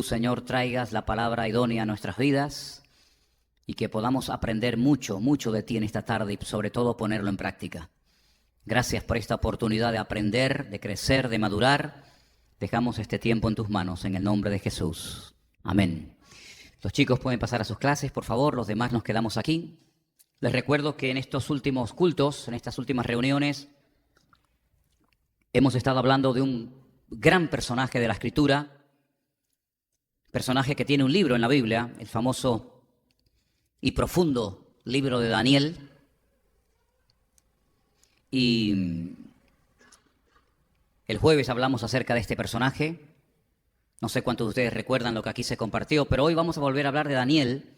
tú, Señor, traigas la palabra idónea a nuestras vidas y que podamos aprender mucho, mucho de ti en esta tarde y sobre todo ponerlo en práctica. Gracias por esta oportunidad de aprender, de crecer, de madurar. Dejamos este tiempo en tus manos, en el nombre de Jesús. Amén. Los chicos pueden pasar a sus clases, por favor, los demás nos quedamos aquí. Les recuerdo que en estos últimos cultos, en estas últimas reuniones, hemos estado hablando de un gran personaje de la Escritura, personaje que tiene un libro en la Biblia, el famoso y profundo libro de Daniel. Y el jueves hablamos acerca de este personaje. No sé cuántos de ustedes recuerdan lo que aquí se compartió, pero hoy vamos a volver a hablar de Daniel.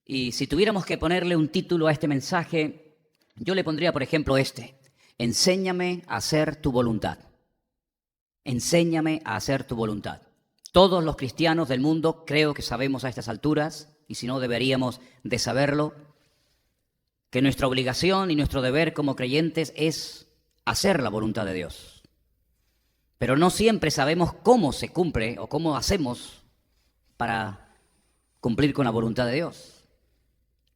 Y si tuviéramos que ponerle un título a este mensaje, yo le pondría, por ejemplo, Enséñame a hacer tu voluntad. Enséñame a hacer tu voluntad. Todos los cristianos del mundo creo que sabemos a estas alturas, y si no deberíamos de saberlo, que nuestra obligación y nuestro deber como creyentes es hacer la voluntad de Dios. Pero no siempre sabemos cómo se cumple o cómo hacemos para cumplir con la voluntad de Dios.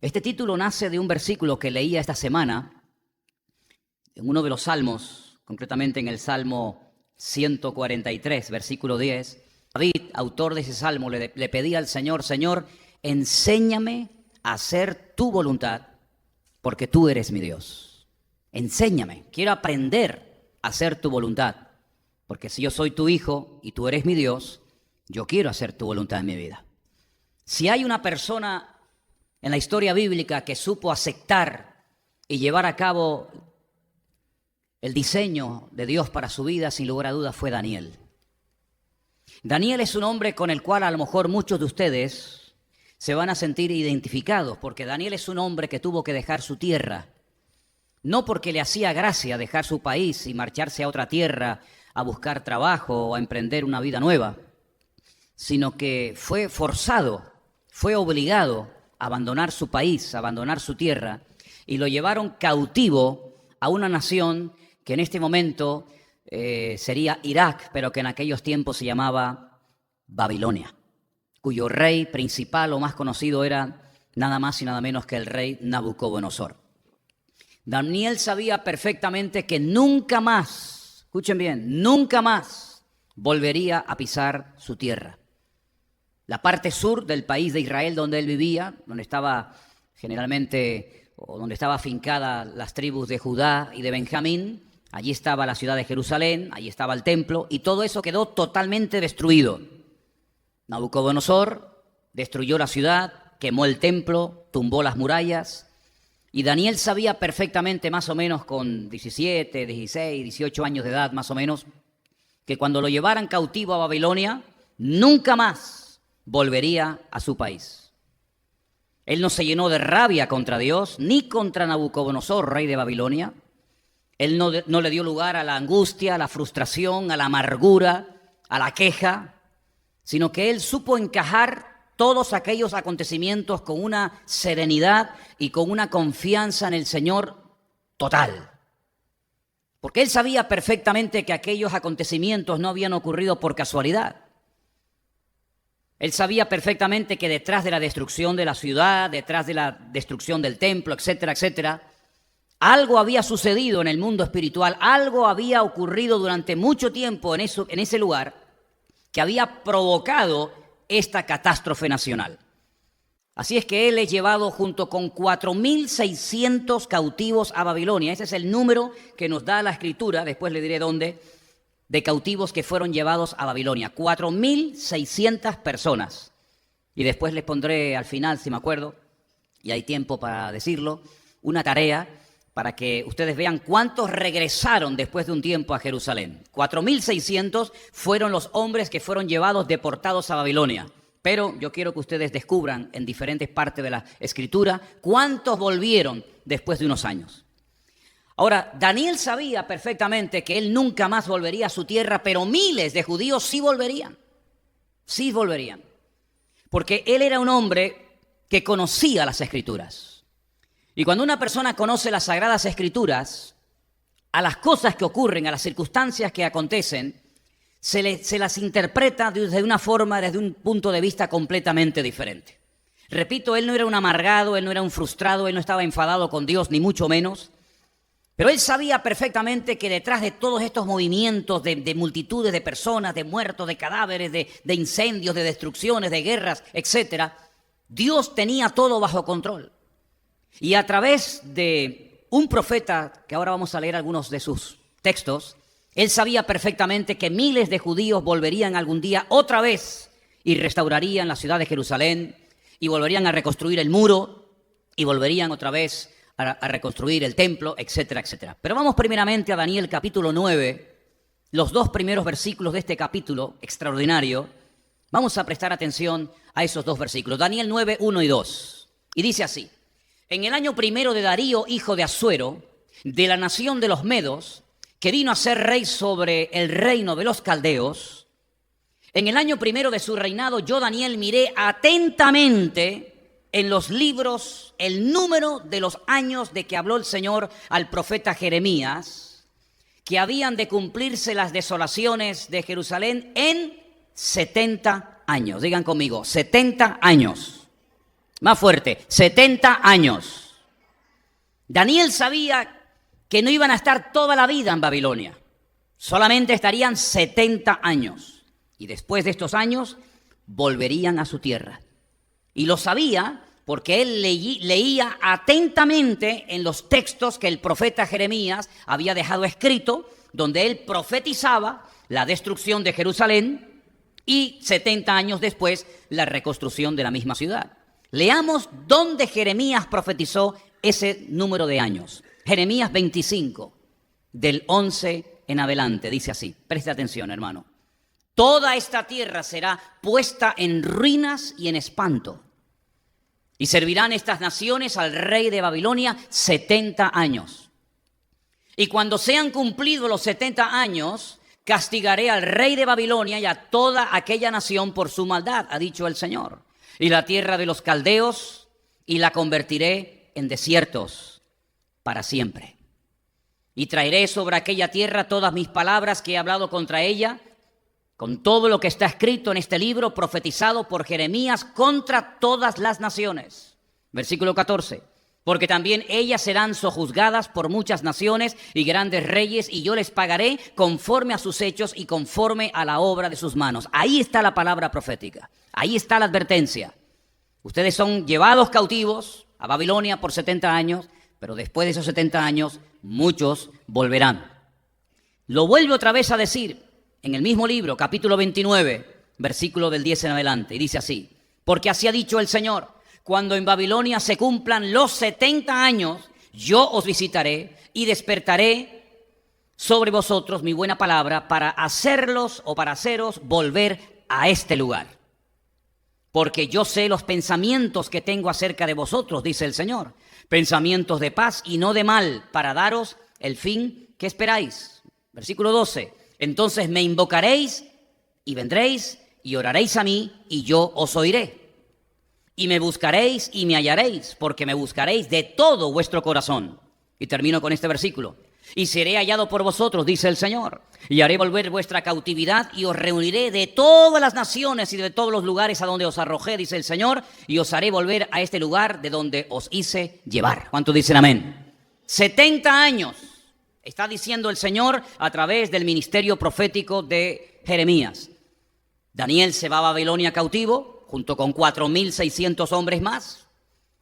Este título nace de un versículo que leía esta semana en uno de los salmos, concretamente en el Salmo 143, versículo 10. David, autor de ese salmo, le pedía al Señor: Señor, enséñame a hacer tu voluntad, porque tú eres mi Dios. Enséñame, quiero aprender a hacer tu voluntad, porque si yo soy tu hijo y tú eres mi Dios, yo quiero hacer tu voluntad en mi vida. Si hay una persona en la historia bíblica que supo aceptar y llevar a cabo el diseño de Dios para su vida, sin lugar a dudas, fue Daniel. Daniel es un hombre con el cual a lo mejor muchos de ustedes se van a sentir identificados, porque Daniel es un hombre que tuvo que dejar su tierra, no porque le hacía gracia dejar su país y marcharse a otra tierra a buscar trabajo o a emprender una vida nueva, sino que fue forzado, fue obligado a abandonar su país, a abandonar su tierra, y lo llevaron cautivo a una nación que en este momento sería Irak, pero que en aquellos tiempos se llamaba Babilonia, cuyo rey principal o más conocido era nada más y nada menos que el rey Nabucodonosor. Daniel sabía perfectamente que nunca más, escuchen bien, nunca más volvería a pisar su tierra. La parte sur del país de Israel donde él vivía, donde estaba generalmente, o donde estaba afincada las tribus de Judá y de Benjamín, allí estaba la ciudad de Jerusalén, allí estaba el templo, y todo eso quedó totalmente destruido. Nabucodonosor destruyó la ciudad, quemó el templo, tumbó las murallas, y Daniel sabía perfectamente, más o menos con 17, 16, 18 años de edad más o menos, que cuando lo llevaran cautivo a Babilonia, nunca más volvería a su país. Él no se llenó de rabia contra Dios, ni contra Nabucodonosor, rey de Babilonia. Él no le dio lugar a la angustia, a la frustración, a la amargura, a la queja, sino que él supo encajar todos aquellos acontecimientos con una serenidad y con una confianza en el Señor total. Porque él sabía perfectamente que aquellos acontecimientos no habían ocurrido por casualidad. Él sabía perfectamente que detrás de la destrucción de la ciudad, detrás de la destrucción del templo, etcétera, etcétera, algo había sucedido en el mundo espiritual, algo había ocurrido durante mucho tiempo en ese lugar que había provocado esta catástrofe nacional. Así es que él es llevado junto con 4.600 cautivos a Babilonia. Ese es el número que nos da la Escritura, después le diré dónde, de cautivos que fueron llevados a Babilonia. 4.600 personas. Y después les pondré al final, si me acuerdo, y hay tiempo para decirlo, una tarea para que ustedes vean cuántos regresaron después de un tiempo a Jerusalén. 4.600 fueron los hombres que fueron llevados, deportados a Babilonia. Pero yo quiero que ustedes descubran en diferentes partes de la Escritura cuántos volvieron después de unos años. Ahora, Daniel sabía perfectamente que él nunca más volvería a su tierra, pero miles de judíos sí volverían. Sí volverían. Porque él era un hombre que conocía las Escrituras. Y cuando una persona conoce las Sagradas Escrituras, a las cosas que ocurren, a las circunstancias que acontecen, se las interpreta desde una forma, desde un punto de vista completamente diferente. Repito, él no era un amargado, él no era un frustrado, él no estaba enfadado con Dios, ni mucho menos. Pero él sabía perfectamente que detrás de todos estos movimientos de multitudes de personas, de muertos, de cadáveres, de incendios, de destrucciones, de guerras, etc., Dios tenía todo bajo control. Y a través de un profeta, que ahora vamos a leer algunos de sus textos, él sabía perfectamente que miles de judíos volverían algún día otra vez y restaurarían la ciudad de Jerusalén y volverían a reconstruir el muro y volverían otra vez a reconstruir el templo, etcétera, etcétera. Pero vamos primeramente a Daniel capítulo 9, los 2 primeros versículos de este capítulo extraordinario. Vamos a prestar atención a esos 2 versículos. Daniel 9, 1 y 2. Y dice así: en el año primero de Darío, hijo de Asuero, de la nación de los Medos, que vino a ser rey sobre el reino de los caldeos, en el año primero de su reinado, yo, Daniel, miré atentamente en los libros el número de los años de que habló el Señor al profeta Jeremías, que habían de cumplirse las desolaciones de Jerusalén en 70 años. Digan conmigo, 70 años. Más fuerte, 70 años. Daniel sabía que no iban a estar toda la vida en Babilonia. Solamente estarían 70 años. Y después de estos años, volverían a su tierra. Y lo sabía porque él leía atentamente en los textos que el profeta Jeremías había dejado escrito, donde él profetizaba la destrucción de Jerusalén y 70 años después la reconstrucción de la misma ciudad. Leamos dónde Jeremías profetizó ese número de años. Jeremías 25, del 11 en adelante, dice así. Preste atención, hermano. Toda esta tierra será puesta en ruinas y en espanto. Y servirán estas naciones al rey de Babilonia 70 años. Y cuando sean cumplidos los 70 años, castigaré al rey de Babilonia y a toda aquella nación por su maldad, ha dicho el Señor. Y la tierra de los caldeos, y la convertiré en desiertos para siempre. Y traeré sobre aquella tierra todas mis palabras que he hablado contra ella, con todo lo que está escrito en este libro profetizado por Jeremías contra todas las naciones. Versículo 14. Porque también ellas serán sojuzgadas por muchas naciones y grandes reyes, y yo les pagaré conforme a sus hechos y conforme a la obra de sus manos. Ahí está la palabra profética. Ahí está la advertencia. Ustedes son llevados cautivos a Babilonia por 70 años, pero después de esos 70 años, muchos volverán. Lo vuelve otra vez a decir en el mismo libro, capítulo 29, versículo del 10 en adelante, y dice así: porque así ha dicho el Señor, cuando en Babilonia se cumplan los 70 años, yo os visitaré y despertaré sobre vosotros mi buena palabra para hacerlos o para haceros volver a este lugar. Porque yo sé los pensamientos que tengo acerca de vosotros, dice el Señor, pensamientos de paz y no de mal, para daros el fin que esperáis. Versículo 12. Entonces me invocaréis y vendréis y oraréis a mí y yo os oiré. Y me buscaréis y me hallaréis, porque me buscaréis de todo vuestro corazón. Y termino con este versículo. Y seré hallado por vosotros, dice el Señor, y haré volver vuestra cautividad y os reuniré de todas las naciones y de todos los lugares a donde os arrojé, dice el Señor, y os haré volver a este lugar de donde os hice llevar. ¿Cuántos dicen amén? 70 años. Está diciendo el Señor a través del ministerio profético de Jeremías. Daniel se va a Babilonia cautivo, junto con 4.600 hombres más.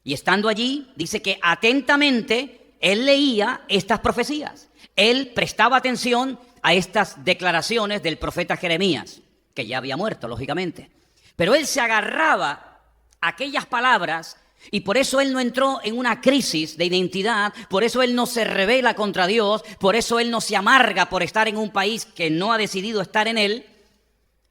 Y estando allí, dice que atentamente él leía estas profecías. Él prestaba atención a estas declaraciones del profeta Jeremías, que ya había muerto, lógicamente. Pero él se agarraba a aquellas palabras. Y por eso él no entró en una crisis de identidad, por eso él no se rebela contra Dios, por eso él no se amarga por estar en un país que no ha decidido estar en él,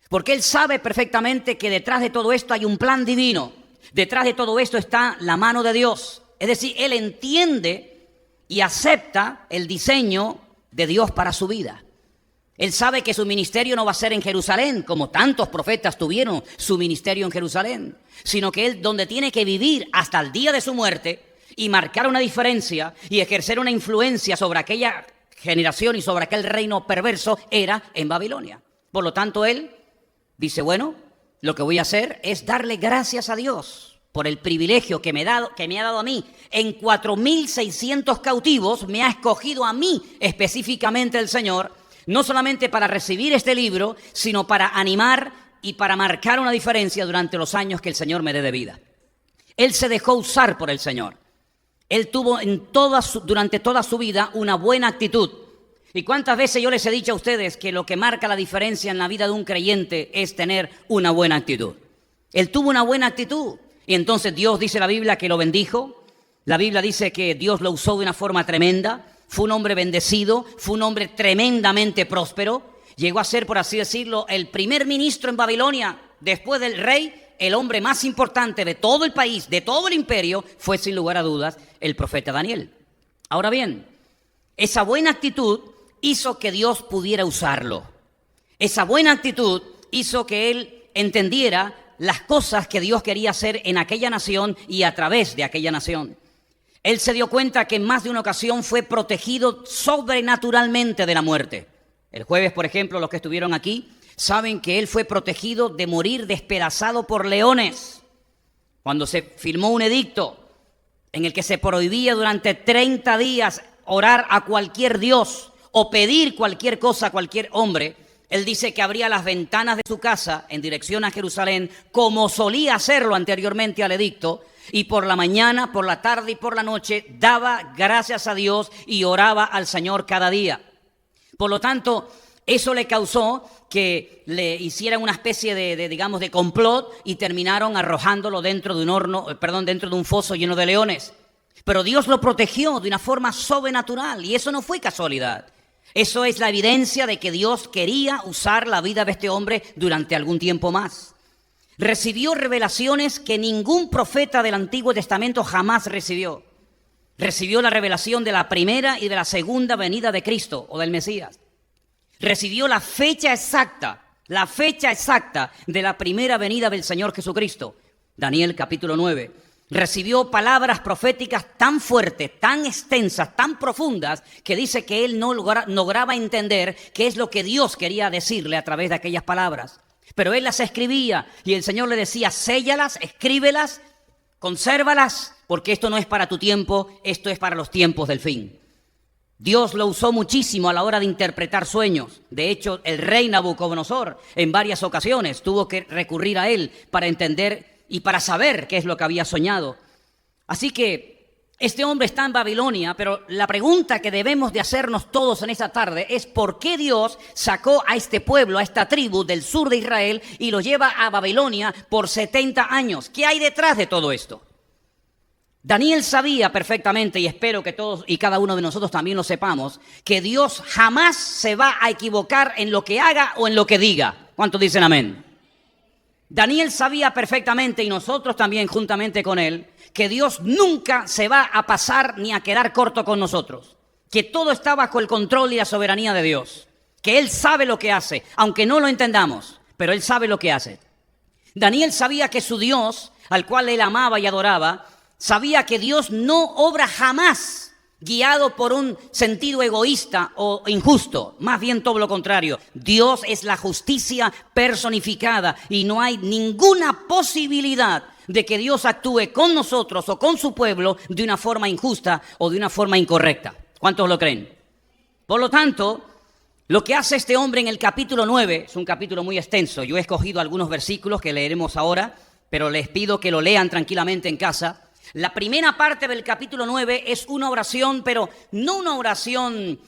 porque él sabe perfectamente que detrás de todo esto hay un plan divino, detrás de todo esto está la mano de Dios. Es decir, él entiende y acepta el diseño de Dios para su vida. Él sabe que su ministerio no va a ser en Jerusalén, como tantos profetas tuvieron su ministerio en Jerusalén, sino que él donde tiene que vivir hasta el día de su muerte y marcar una diferencia y ejercer una influencia sobre aquella generación y sobre aquel reino perverso era en Babilonia. Por lo tanto, él dice, bueno, lo que voy a hacer es darle gracias a Dios por el privilegio que me ha dado a mí. En 4.600 cautivos me ha escogido a mí específicamente el Señor, no solamente para recibir este libro, sino para animar y para marcar una diferencia durante los años que el Señor me dé de vida. Él se dejó usar por el Señor. Él tuvo durante toda su vida una buena actitud. ¿Y cuántas veces yo les he dicho a ustedes que lo que marca la diferencia en la vida de un creyente es tener una buena actitud? Él tuvo una buena actitud y entonces Dios, dice la Biblia, que lo bendijo. La Biblia dice que Dios lo usó de una forma tremenda. Fue un hombre bendecido, fue un hombre tremendamente próspero. Llegó a ser, por así decirlo, el primer ministro en Babilonia. Después del rey, el hombre más importante de todo el país, de todo el imperio, fue sin lugar a dudas el profeta Daniel. Ahora bien, esa buena actitud hizo que Dios pudiera usarlo. Esa buena actitud hizo que él entendiera las cosas que Dios quería hacer en aquella nación y a través de aquella nación. Él se dio cuenta que en más de una ocasión fue protegido sobrenaturalmente de la muerte. El jueves, por ejemplo, los que estuvieron aquí saben que él fue protegido de morir despedazado por leones. Cuando se firmó un edicto en el que se prohibía durante 30 días orar a cualquier dios o pedir cualquier cosa a cualquier hombre, él dice que abría las ventanas de su casa en dirección a Jerusalén, como solía hacerlo anteriormente al edicto, y por la mañana, por la tarde y por la noche daba gracias a Dios y oraba al Señor cada día. Por lo tanto, eso le causó que le hicieran una especie de complot y terminaron arrojándolo dentro de un foso lleno de leones. Pero Dios lo protegió de una forma sobrenatural y eso no fue casualidad. Eso es la evidencia de que Dios quería usar la vida de este hombre durante algún tiempo más. Recibió revelaciones que ningún profeta del Antiguo Testamento jamás recibió. Recibió la revelación de la primera y de la segunda venida de Cristo o del Mesías. Recibió la fecha exacta de la primera venida del Señor Jesucristo. Daniel capítulo 9. Recibió palabras proféticas tan fuertes, tan extensas, tan profundas, que dice que él no lograba entender qué es lo que Dios quería decirle a través de aquellas palabras. Pero él las escribía y el Señor le decía, séllalas, escríbelas, consérvalas, porque esto no es para tu tiempo, esto es para los tiempos del fin. Dios lo usó muchísimo a la hora de interpretar sueños. De hecho, el rey Nabucodonosor en varias ocasiones tuvo que recurrir a él para entender y para saber qué es lo que había soñado. Así que este hombre está en Babilonia, pero la pregunta que debemos de hacernos todos en esta tarde es ¿por qué Dios sacó a este pueblo, a esta tribu del sur de Israel y lo lleva a Babilonia por 70 años? ¿Qué hay detrás de todo esto? Daniel sabía perfectamente, y espero que todos y cada uno de nosotros también lo sepamos, que Dios jamás se va a equivocar en lo que haga o en lo que diga. ¿Cuántos dicen amén? Daniel sabía perfectamente, y nosotros también juntamente con él, que Dios nunca se va a pasar ni a quedar corto con nosotros, que todo está bajo el control y la soberanía de Dios, que Él sabe lo que hace, aunque no lo entendamos, pero Él sabe lo que hace. Daniel sabía que su Dios, al cual él amaba y adoraba, sabía que Dios no obra jamás guiado por un sentido egoísta o injusto, más bien todo lo contrario. Dios es la justicia personificada y no hay ninguna posibilidad de que Dios actúe con nosotros o con su pueblo de una forma injusta o de una forma incorrecta. ¿Cuántos lo creen? Por lo tanto, lo que hace este hombre en el capítulo 9, es un capítulo muy extenso, yo he escogido algunos versículos que leeremos ahora, pero les pido que lo lean tranquilamente en casa. La primera parte del capítulo 9 es una oración, pero no una oración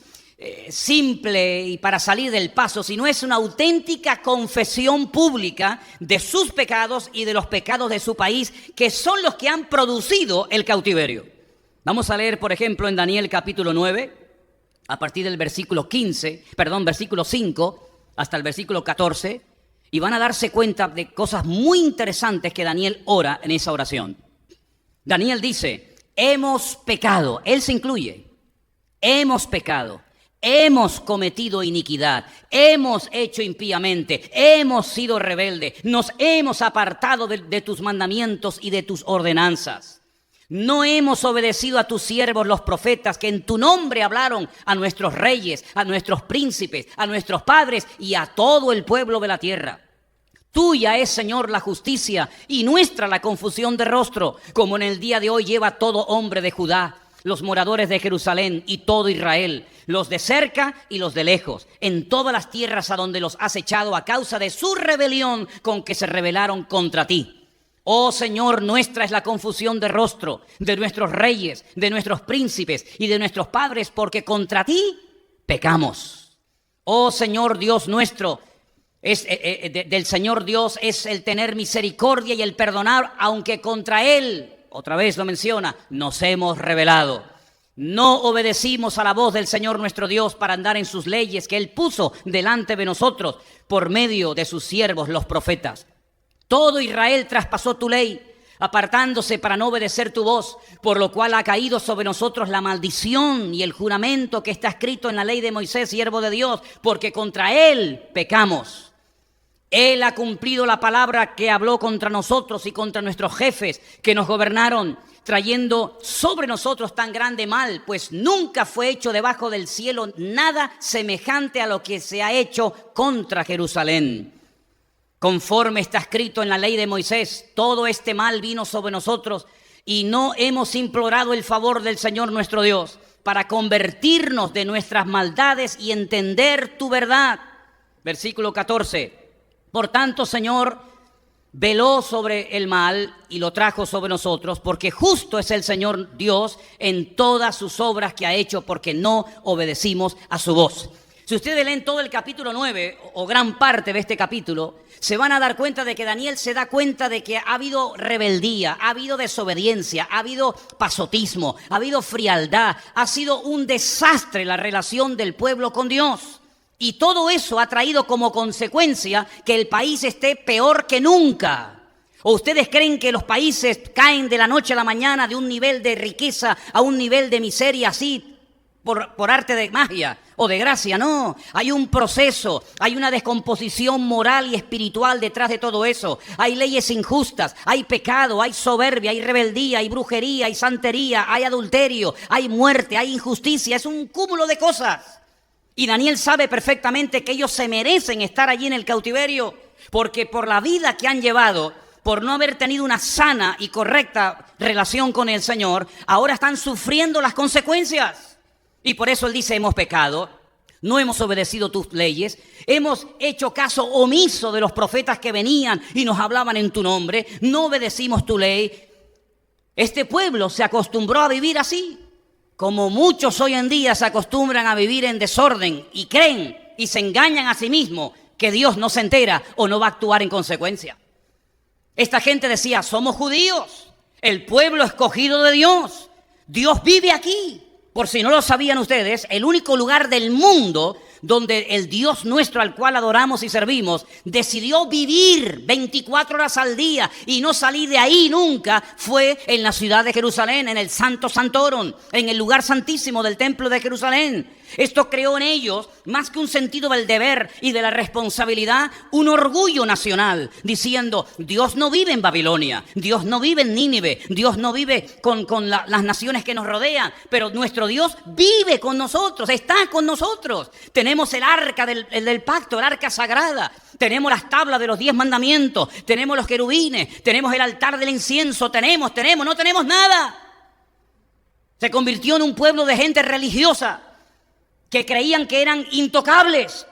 simple y para salir del paso, sino es una auténtica confesión pública de sus pecados y de los pecados de su país, que son los que han producido el cautiverio. Vamos a leer, por ejemplo, en Daniel capítulo 9, a partir del versículo 5 hasta el versículo 14, y van a darse cuenta de cosas muy interesantes que Daniel ora en esa oración. Daniel dice, hemos pecado, él se incluye, hemos pecado, hemos cometido iniquidad, hemos hecho impíamente, hemos sido rebeldes, nos hemos apartado de tus mandamientos y de tus ordenanzas. No hemos obedecido a tus siervos los profetas que en tu nombre hablaron a nuestros reyes, a nuestros príncipes, a nuestros padres y a todo el pueblo de la tierra. Tuya es, Señor, la justicia y nuestra la confusión de rostro, como en el día de hoy lleva todo hombre de Judá, los moradores de Jerusalén y todo Israel, los de cerca y los de lejos, en todas las tierras a donde los has echado a causa de su rebelión con que se rebelaron contra ti. Oh Señor, nuestra es la confusión de rostro de nuestros reyes, de nuestros príncipes y de nuestros padres, porque contra ti pecamos. Oh Señor Dios nuestro, del Señor Dios es el tener misericordia y el perdonar, aunque contra Él, otra vez lo menciona, nos hemos rebelado. No obedecimos a la voz del Señor nuestro Dios para andar en sus leyes que Él puso delante de nosotros por medio de sus siervos los profetas. Todo Israel traspasó tu ley, apartándose para no obedecer tu voz, por lo cual ha caído sobre nosotros la maldición y el juramento que está escrito en la ley de Moisés, siervo de Dios, porque contra Él pecamos. Él ha cumplido la palabra que habló contra nosotros y contra nuestros jefes que nos gobernaron, trayendo sobre nosotros tan grande mal, pues nunca fue hecho debajo del cielo nada semejante a lo que se ha hecho contra Jerusalén. Conforme está escrito en la ley de Moisés, todo este mal vino sobre nosotros y no hemos implorado el favor del Señor nuestro Dios para convertirnos de nuestras maldades y entender tu verdad. Versículo 14. Por tanto, Señor, veló sobre el mal y lo trajo sobre nosotros, porque justo es el Señor Dios en todas sus obras que ha hecho, porque no obedecimos a su voz. Si ustedes leen todo el capítulo 9, o gran parte de este capítulo, se van a dar cuenta de que Daniel se da cuenta de que ha habido rebeldía, ha habido desobediencia, ha habido pasotismo, ha habido frialdad, ha sido un desastre la relación del pueblo con Dios. Y todo eso ha traído como consecuencia que el país esté peor que nunca. ¿O ustedes creen que los países caen de la noche a la mañana de un nivel de riqueza a un nivel de miseria así por arte de magia o de gracia? No, hay un proceso, hay una descomposición moral y espiritual detrás de todo eso. Hay leyes injustas, hay pecado, hay soberbia, hay rebeldía, hay brujería, hay santería, hay adulterio, hay muerte, hay injusticia. Es un cúmulo de cosas. Y Daniel sabe perfectamente que ellos se merecen estar allí en el cautiverio, porque por la vida que han llevado, por no haber tenido una sana y correcta relación con el Señor, ahora están sufriendo las consecuencias. Y por eso él dice, hemos pecado, no hemos obedecido tus leyes, hemos hecho caso omiso de los profetas que venían y nos hablaban en tu nombre, no obedecimos tu ley. Este pueblo se acostumbró a vivir así. Como muchos hoy en día se acostumbran a vivir en desorden y creen y se engañan a sí mismos que Dios no se entera o no va a actuar en consecuencia. Esta gente decía, somos judíos, el pueblo escogido de Dios, Dios vive aquí. Por si no lo sabían ustedes, el único lugar del mundo donde el Dios nuestro al cual adoramos y servimos decidió vivir 24 horas al día y no salir de ahí nunca, fue en la ciudad de Jerusalén, en el Santo Santorum, en el lugar santísimo del templo de Jerusalén. Esto creó en ellos, más que un sentido del deber y de la responsabilidad, un orgullo nacional, diciendo, Dios no vive en Babilonia, Dios no vive en Nínive, Dios no vive con las naciones que nos rodean, pero nuestro Dios vive con nosotros, está con nosotros. Tenemos el arca del pacto, el arca sagrada, tenemos las tablas de los 10 mandamientos, tenemos los querubines, tenemos el altar del incienso, no tenemos nada. Se convirtió en un pueblo de gente religiosa, que creían que eran intocables,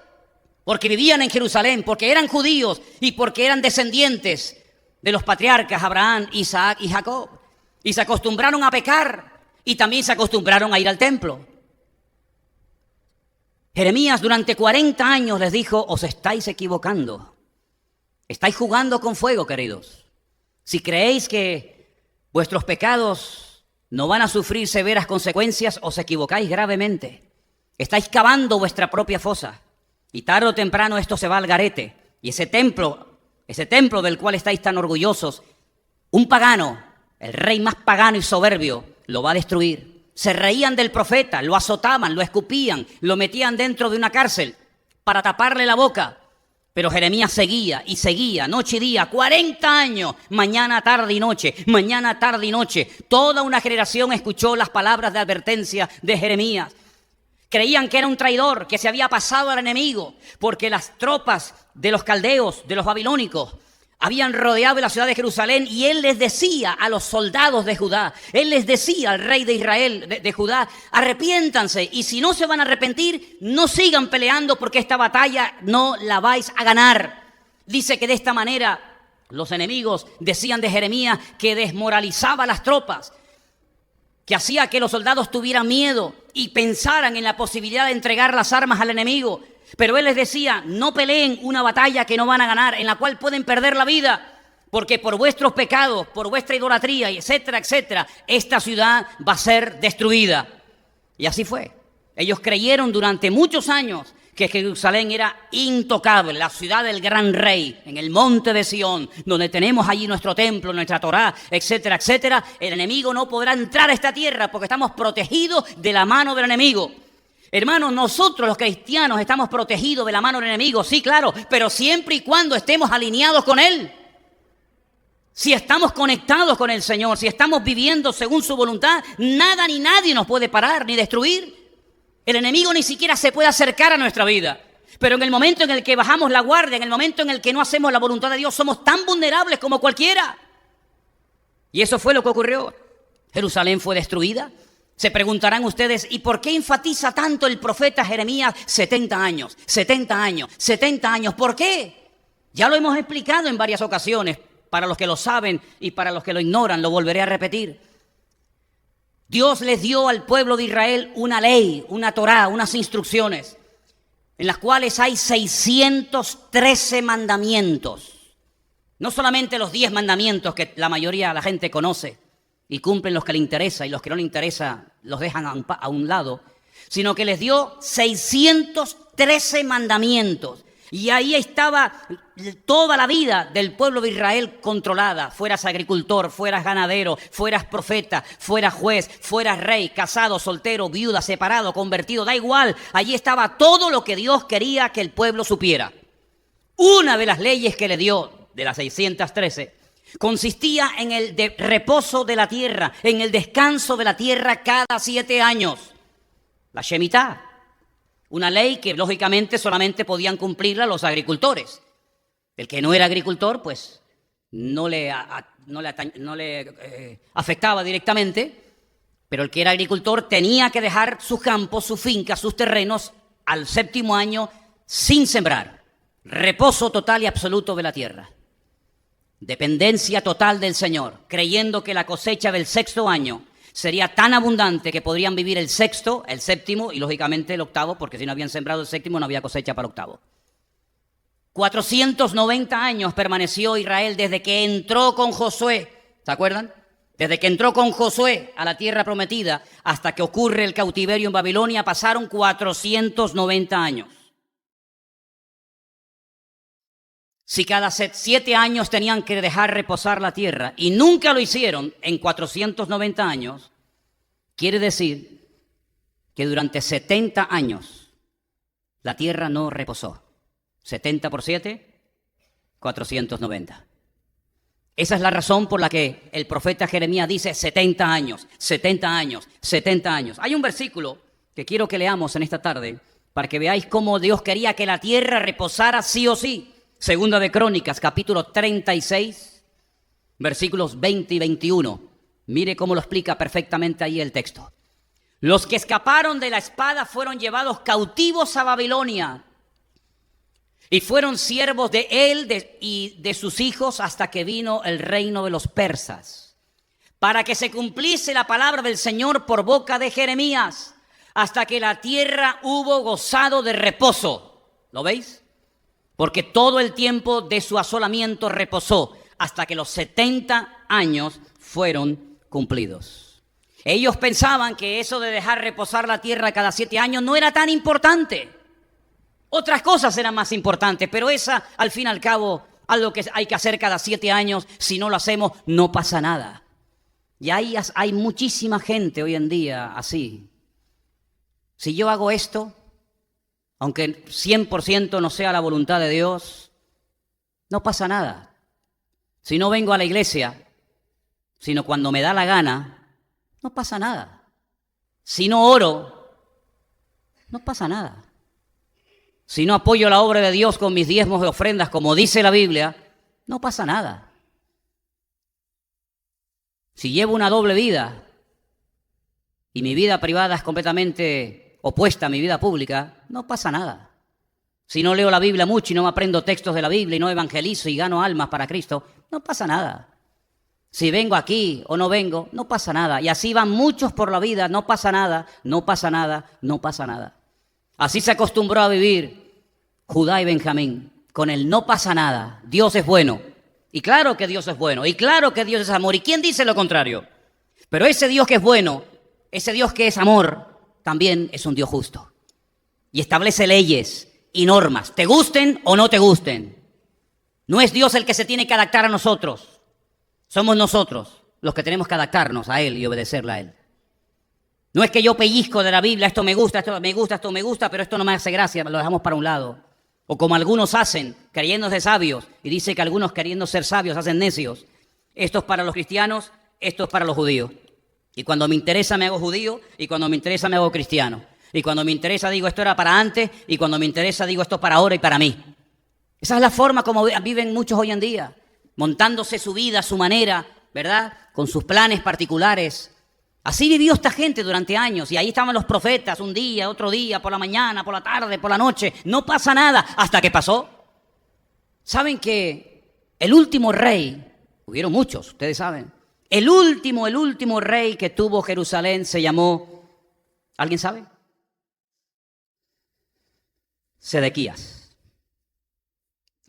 porque vivían en Jerusalén, porque eran judíos y porque eran descendientes de los patriarcas Abraham, Isaac y Jacob. Y se acostumbraron a pecar y también se acostumbraron a ir al templo. Jeremías durante 40 años les dijo, os estáis equivocando, estáis jugando con fuego, queridos. Si creéis que vuestros pecados no van a sufrir severas consecuencias, os equivocáis gravemente. Estáis cavando vuestra propia fosa y tarde o temprano esto se va al garete. Y ese templo del cual estáis tan orgullosos, un pagano, el rey más pagano y soberbio, lo va a destruir. Se reían del profeta, lo azotaban, lo escupían, lo metían dentro de una cárcel para taparle la boca. Pero Jeremías seguía y seguía, noche y día, 40 años, mañana, tarde y noche, mañana, tarde y noche. Toda una generación escuchó las palabras de advertencia de Jeremías. Creían que era un traidor, que se había pasado al enemigo, porque las tropas de los caldeos, de los babilónicos, habían rodeado la ciudad de Jerusalén, y él les decía a los soldados de Judá, él les decía al rey de Israel, de Judá, arrepiéntanse, y si no se van a arrepentir, no sigan peleando, porque esta batalla no la vais a ganar. Dice que de esta manera los enemigos decían de Jeremías que desmoralizaba a las tropas, que hacía que los soldados tuvieran miedo y pensaran en la posibilidad de entregar las armas al enemigo. Pero él les decía, no peleen una batalla que no van a ganar, en la cual pueden perder la vida, porque por vuestros pecados, por vuestra idolatría, etcétera, etcétera, esta ciudad va a ser destruida. Y así fue. Ellos creyeron durante muchos años que Jerusalén era intocable, la ciudad del gran rey, en el monte de Sión, donde tenemos allí nuestro templo, nuestra Torá, etcétera, etcétera. El enemigo no podrá entrar a esta tierra porque estamos protegidos de la mano del enemigo. Hermanos, nosotros los cristianos estamos protegidos de la mano del enemigo, sí, claro, pero siempre y cuando estemos alineados con él. Si estamos conectados con el Señor, si estamos viviendo según su voluntad, nada ni nadie nos puede parar ni destruir. El enemigo ni siquiera se puede acercar a nuestra vida. Pero en el momento en el que bajamos la guardia, en el momento en el que no hacemos la voluntad de Dios, somos tan vulnerables como cualquiera. Y eso fue lo que ocurrió. Jerusalén fue destruida. Se preguntarán ustedes, ¿y por qué enfatiza tanto el profeta Jeremías 70 años, 70 años, 70 años? ¿Por qué? Ya lo hemos explicado en varias ocasiones. Para los que lo saben y para los que lo ignoran, lo volveré a repetir. Dios les dio al pueblo de Israel una ley, una Torá, unas instrucciones, en las cuales hay 613 mandamientos. No solamente los 10 mandamientos que la mayoría de la gente conoce y cumplen los que le interesa, y los que no le interesa los dejan a un lado, sino que les dio 613 mandamientos. Y ahí estaba toda la vida del pueblo de Israel controlada. Fueras agricultor, fueras ganadero, fueras profeta, fueras juez, fueras rey, casado, soltero, viuda, separado, convertido, da igual. Allí estaba todo lo que Dios quería que el pueblo supiera. Una de las leyes que le dio, de las 613, consistía en el reposo de la tierra, en el descanso de la tierra cada 7 años. La Shemitah. Una ley que lógicamente solamente podían cumplirla los agricultores. El que no era agricultor, pues no le afectaba directamente, pero el que era agricultor tenía que dejar sus campos, sus fincas, sus terrenos al 7º año sin sembrar. Reposo total y absoluto de la tierra. Dependencia total del Señor, creyendo que la cosecha del 6º año sería tan abundante que podrían vivir el 6º, el 7º y lógicamente el 8º, porque si no habían sembrado el 7º no había cosecha para el 8º. 490 años permaneció Israel desde que entró con Josué, ¿se acuerdan? Desde que entró con Josué a la tierra prometida hasta que ocurre el cautiverio en Babilonia pasaron 490 años. Si cada 7 años tenían que dejar reposar la tierra y nunca lo hicieron en 490 años, quiere decir que durante 70 años la tierra no reposó. 70 por 7, 490. Esa es la razón por la que el profeta Jeremías dice 70 años, 70 años, 70 años. Hay un versículo que quiero que leamos en esta tarde para que veáis cómo Dios quería que la tierra reposara sí o sí. Segunda de Crónicas, capítulo 36, versículos 20 y 21. Mire cómo lo explica perfectamente ahí el texto. Los que escaparon de la espada fueron llevados cautivos a Babilonia y fueron siervos de él y de sus hijos hasta que vino el reino de los persas, para que se cumpliese la palabra del Señor por boca de Jeremías, hasta que la tierra hubo gozado de reposo. ¿Lo veis? Porque todo el tiempo de su asolamiento reposó hasta que los 70 años fueron cumplidos. Ellos pensaban que eso de dejar reposar la tierra cada 7 años no era tan importante. Otras cosas eran más importantes, pero esa, al fin y al cabo, algo que hay que hacer cada 7 años, si no lo hacemos, no pasa nada. Y hay muchísima gente hoy en día así. Si yo hago esto, aunque 100% no sea la voluntad de Dios, no pasa nada. Si no vengo a la iglesia, sino cuando me da la gana, no pasa nada. Si no oro, no pasa nada. Si no apoyo la obra de Dios con mis diezmos y ofrendas, como dice la Biblia, no pasa nada. Si llevo una doble vida y mi vida privada es completamente opuesta a mi vida pública, no pasa nada. Si no leo la Biblia mucho y no me aprendo textos de la Biblia y no evangelizo y gano almas para Cristo, no pasa nada. Si vengo aquí o no vengo, no pasa nada. Y así van muchos por la vida, no pasa nada, no pasa nada, no pasa nada. Así se acostumbró a vivir Judá y Benjamín, con el no pasa nada. Dios es bueno. Y claro que Dios es bueno. Y claro que Dios es amor. ¿Y quién dice lo contrario? Pero ese Dios que es bueno, ese Dios que es amor, también es un Dios justo. Y establece leyes y normas, te gusten o no te gusten. No es Dios el que se tiene que adaptar a nosotros. Somos nosotros los que tenemos que adaptarnos a Él y obedecerle a Él. No es que yo pellizco de la Biblia, esto me gusta, esto me gusta, esto me gusta, pero esto no me hace gracia, lo dejamos para un lado. O como algunos hacen, creyéndose sabios, y dice que algunos queriendo ser sabios hacen necios. Esto es para los cristianos, esto es para los judíos. Y cuando me interesa me hago judío, y cuando me interesa me hago cristiano. Y cuando me interesa digo esto era para antes, y cuando me interesa digo esto para ahora y para mí. Esa es la forma como viven muchos hoy en día, montándose su vida a su manera, ¿verdad? Con sus planes particulares. Así vivió esta gente durante años, y ahí estaban los profetas, un día, otro día, por la mañana, por la tarde, por la noche. No pasa nada, hasta que pasó. ¿Saben que el último rey, hubieron muchos, ustedes saben, el último rey que tuvo Jerusalén se llamó, ¿alguien sabe? Sedequías.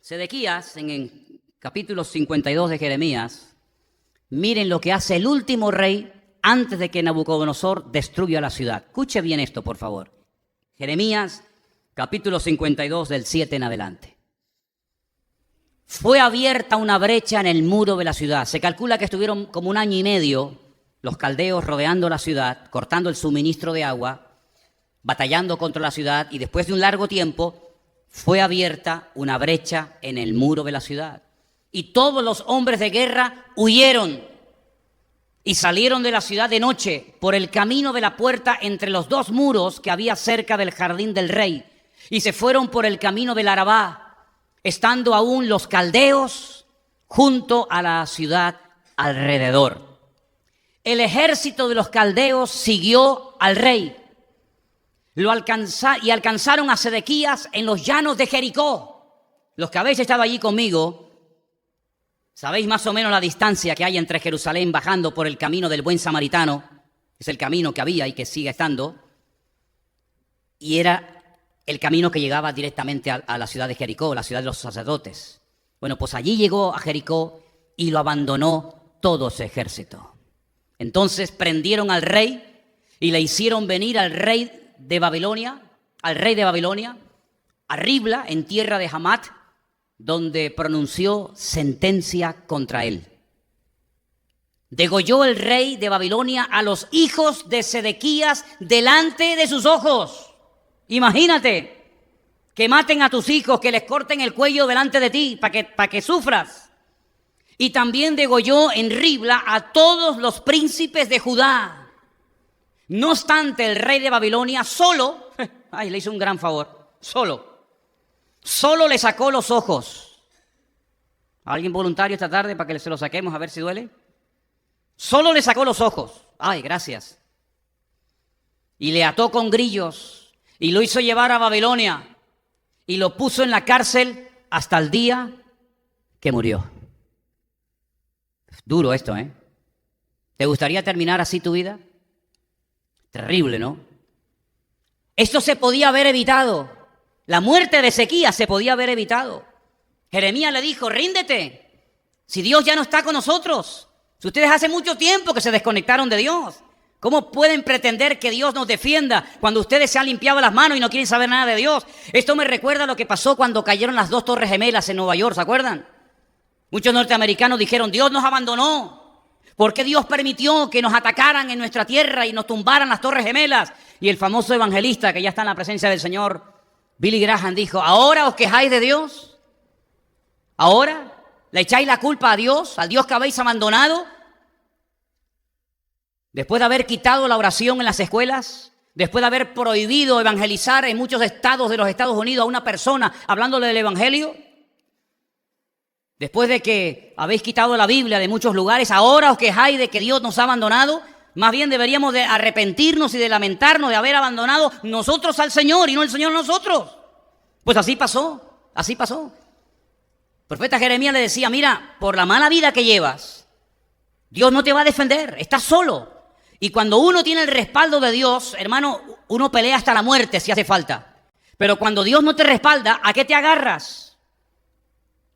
Sedequías, en el capítulo 52 de Jeremías, miren lo que hace el último rey antes de que Nabucodonosor destruya la ciudad. Escuche bien esto, por favor. Jeremías, capítulo 52, del 7 en adelante. Fue abierta una brecha en el muro de la ciudad. Se calcula que estuvieron como 1 año y medio los caldeos rodeando la ciudad, cortando el suministro de agua, batallando contra la ciudad, y después de un largo tiempo fue abierta una brecha en el muro de la ciudad. Y todos los hombres de guerra huyeron y salieron de la ciudad de noche por el camino de la puerta entre los 2 muros que había cerca del jardín del rey, y se fueron por el camino del Arabá, estando aún los caldeos junto a la ciudad alrededor. El ejército de los caldeos siguió al rey. Alcanzaron a Sedequías en los llanos de Jericó. Los que habéis estado allí conmigo, sabéis más o menos la distancia que hay entre Jerusalén bajando por el camino del buen samaritano. Es el camino que había y que sigue estando. Y era el camino que llegaba directamente a la ciudad de Jericó, la ciudad de los sacerdotes. Bueno, pues allí llegó a Jericó y lo abandonó todo ese ejército. Entonces prendieron al rey y le hicieron venir al rey de Babilonia, a Ribla, en tierra de Hamat, donde pronunció sentencia contra él. Degolló el rey de Babilonia a los hijos de Sedequías delante de sus ojos. Imagínate que maten a tus hijos, que les corten el cuello delante de ti para que sufras. Y también degolló en Ribla a todos los príncipes de Judá. No obstante, el rey de Babilonia solo, le hizo un gran favor, solo le sacó los ojos. ¿Alguien voluntario esta tarde para que se lo saquemos a ver si duele? Solo le sacó los ojos. Ay, gracias. Y le ató con grillos y lo hizo llevar a Babilonia y lo puso en la cárcel hasta el día que murió. Duro esto, ¿eh? ¿Te gustaría terminar así tu vida? Terrible, ¿no? Esto se podía haber evitado. La muerte de Ezequías se podía haber evitado. Jeremías le dijo, ríndete. Si Dios ya no está con nosotros. Si ustedes hace mucho tiempo que se desconectaron de Dios. ¿Cómo pueden pretender que Dios nos defienda cuando ustedes se han limpiado las manos y no quieren saber nada de Dios? Esto me recuerda a lo que pasó cuando cayeron las 2 torres gemelas en Nueva York, ¿se acuerdan? Muchos norteamericanos dijeron, Dios nos abandonó. ¿Por qué Dios permitió que nos atacaran en nuestra tierra y nos tumbaran las torres gemelas? Y el famoso evangelista, que ya está en la presencia del Señor, Billy Graham dijo, ¿ahora os quejáis de Dios? ¿Ahora le echáis la culpa a Dios, al Dios que habéis abandonado? Después de haber quitado la oración en las escuelas, después de haber prohibido evangelizar en muchos estados de los Estados Unidos a una persona hablándole del evangelio, después de que habéis quitado la Biblia de muchos lugares, ¿ahora os quejáis de que Dios nos ha abandonado? Más bien deberíamos de arrepentirnos y de lamentarnos de haber abandonado nosotros al Señor y no el Señor a nosotros. Pues así pasó, así pasó. El profeta Jeremías le decía, mira, por la mala vida que llevas, Dios no te va a defender, estás solo. Y cuando uno tiene el respaldo de Dios, hermano, uno pelea hasta la muerte si hace falta. Pero cuando Dios no te respalda, ¿a qué te agarras?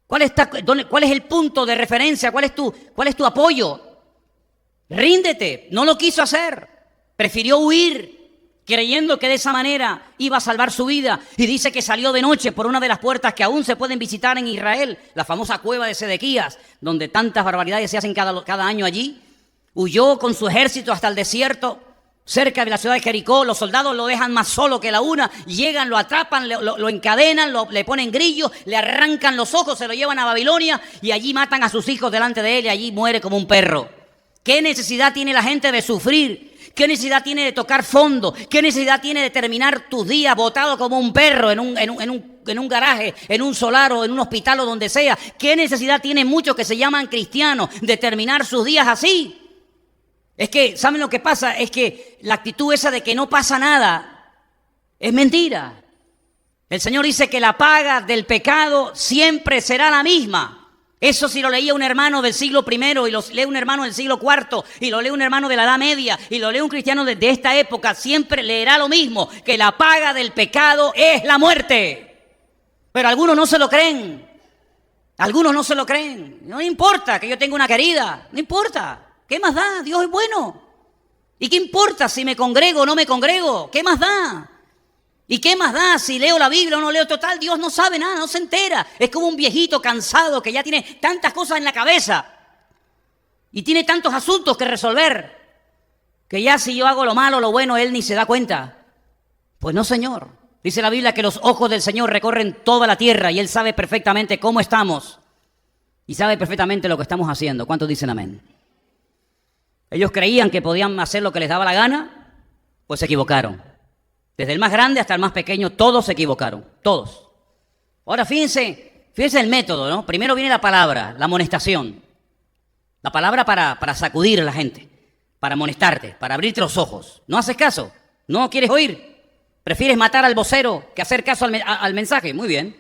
¿Cuál es el punto de referencia? ¿Cuál es tu apoyo? Ríndete. No lo quiso hacer. Prefirió huir, creyendo que de esa manera iba a salvar su vida. Y dice que salió de noche por una de las puertas que aún se pueden visitar en Israel, la famosa cueva de Sedequías, donde tantas barbaridades se hacen cada año allí. Huyó con su ejército hasta el desierto, cerca de la ciudad de Jericó. Los soldados lo dejan más solo que la una. Llegan, lo atrapan, lo encadenan, le ponen grillos, le arrancan los ojos, se lo llevan a Babilonia y allí matan a sus hijos delante de él y allí muere como un perro. ¿Qué necesidad tiene la gente de sufrir? ¿Qué necesidad tiene de tocar fondo? ¿Qué necesidad tiene de terminar tus días botado como un perro en un garaje, en un solar o en un hospital o donde sea? ¿Qué necesidad tienen muchos que se llaman cristianos de terminar sus días así? Es que, ¿saben lo que pasa? Es que la actitud esa de que no pasa nada es mentira. El Señor dice que la paga del pecado siempre será la misma. Eso si lo leía un hermano del siglo I y lo lee un hermano del siglo IV y lo lee un hermano de la Edad Media y lo lee un cristiano de esta época, siempre leerá lo mismo, que la paga del pecado es la muerte. Pero algunos no se lo creen. Algunos no se lo creen. No importa que yo tenga una querida, no importa. ¿Qué más da? Dios es bueno. ¿Y qué importa si me congrego o no me congrego? ¿Qué más da? ¿Y qué más da si leo la Biblia o no leo? Total, Dios no sabe nada, no se entera. Es como un viejito cansado que ya tiene tantas cosas en la cabeza y tiene tantos asuntos que resolver que ya si yo hago lo malo o lo bueno, Él ni se da cuenta. Pues no, Señor. Dice la Biblia que los ojos del Señor recorren toda la tierra y Él sabe perfectamente cómo estamos y sabe perfectamente lo que estamos haciendo. ¿Cuántos dicen amén? Ellos creían que podían hacer lo que les daba la gana, pues se equivocaron. Desde el más grande hasta el más pequeño, todos se equivocaron, todos. Ahora fíjense el método, ¿no? Primero viene la palabra, la amonestación. La palabra para sacudir a la gente, para amonestarte, para abrirte los ojos. ¿No haces caso? ¿No quieres oír? ¿Prefieres matar al vocero que hacer caso al mensaje? Muy bien.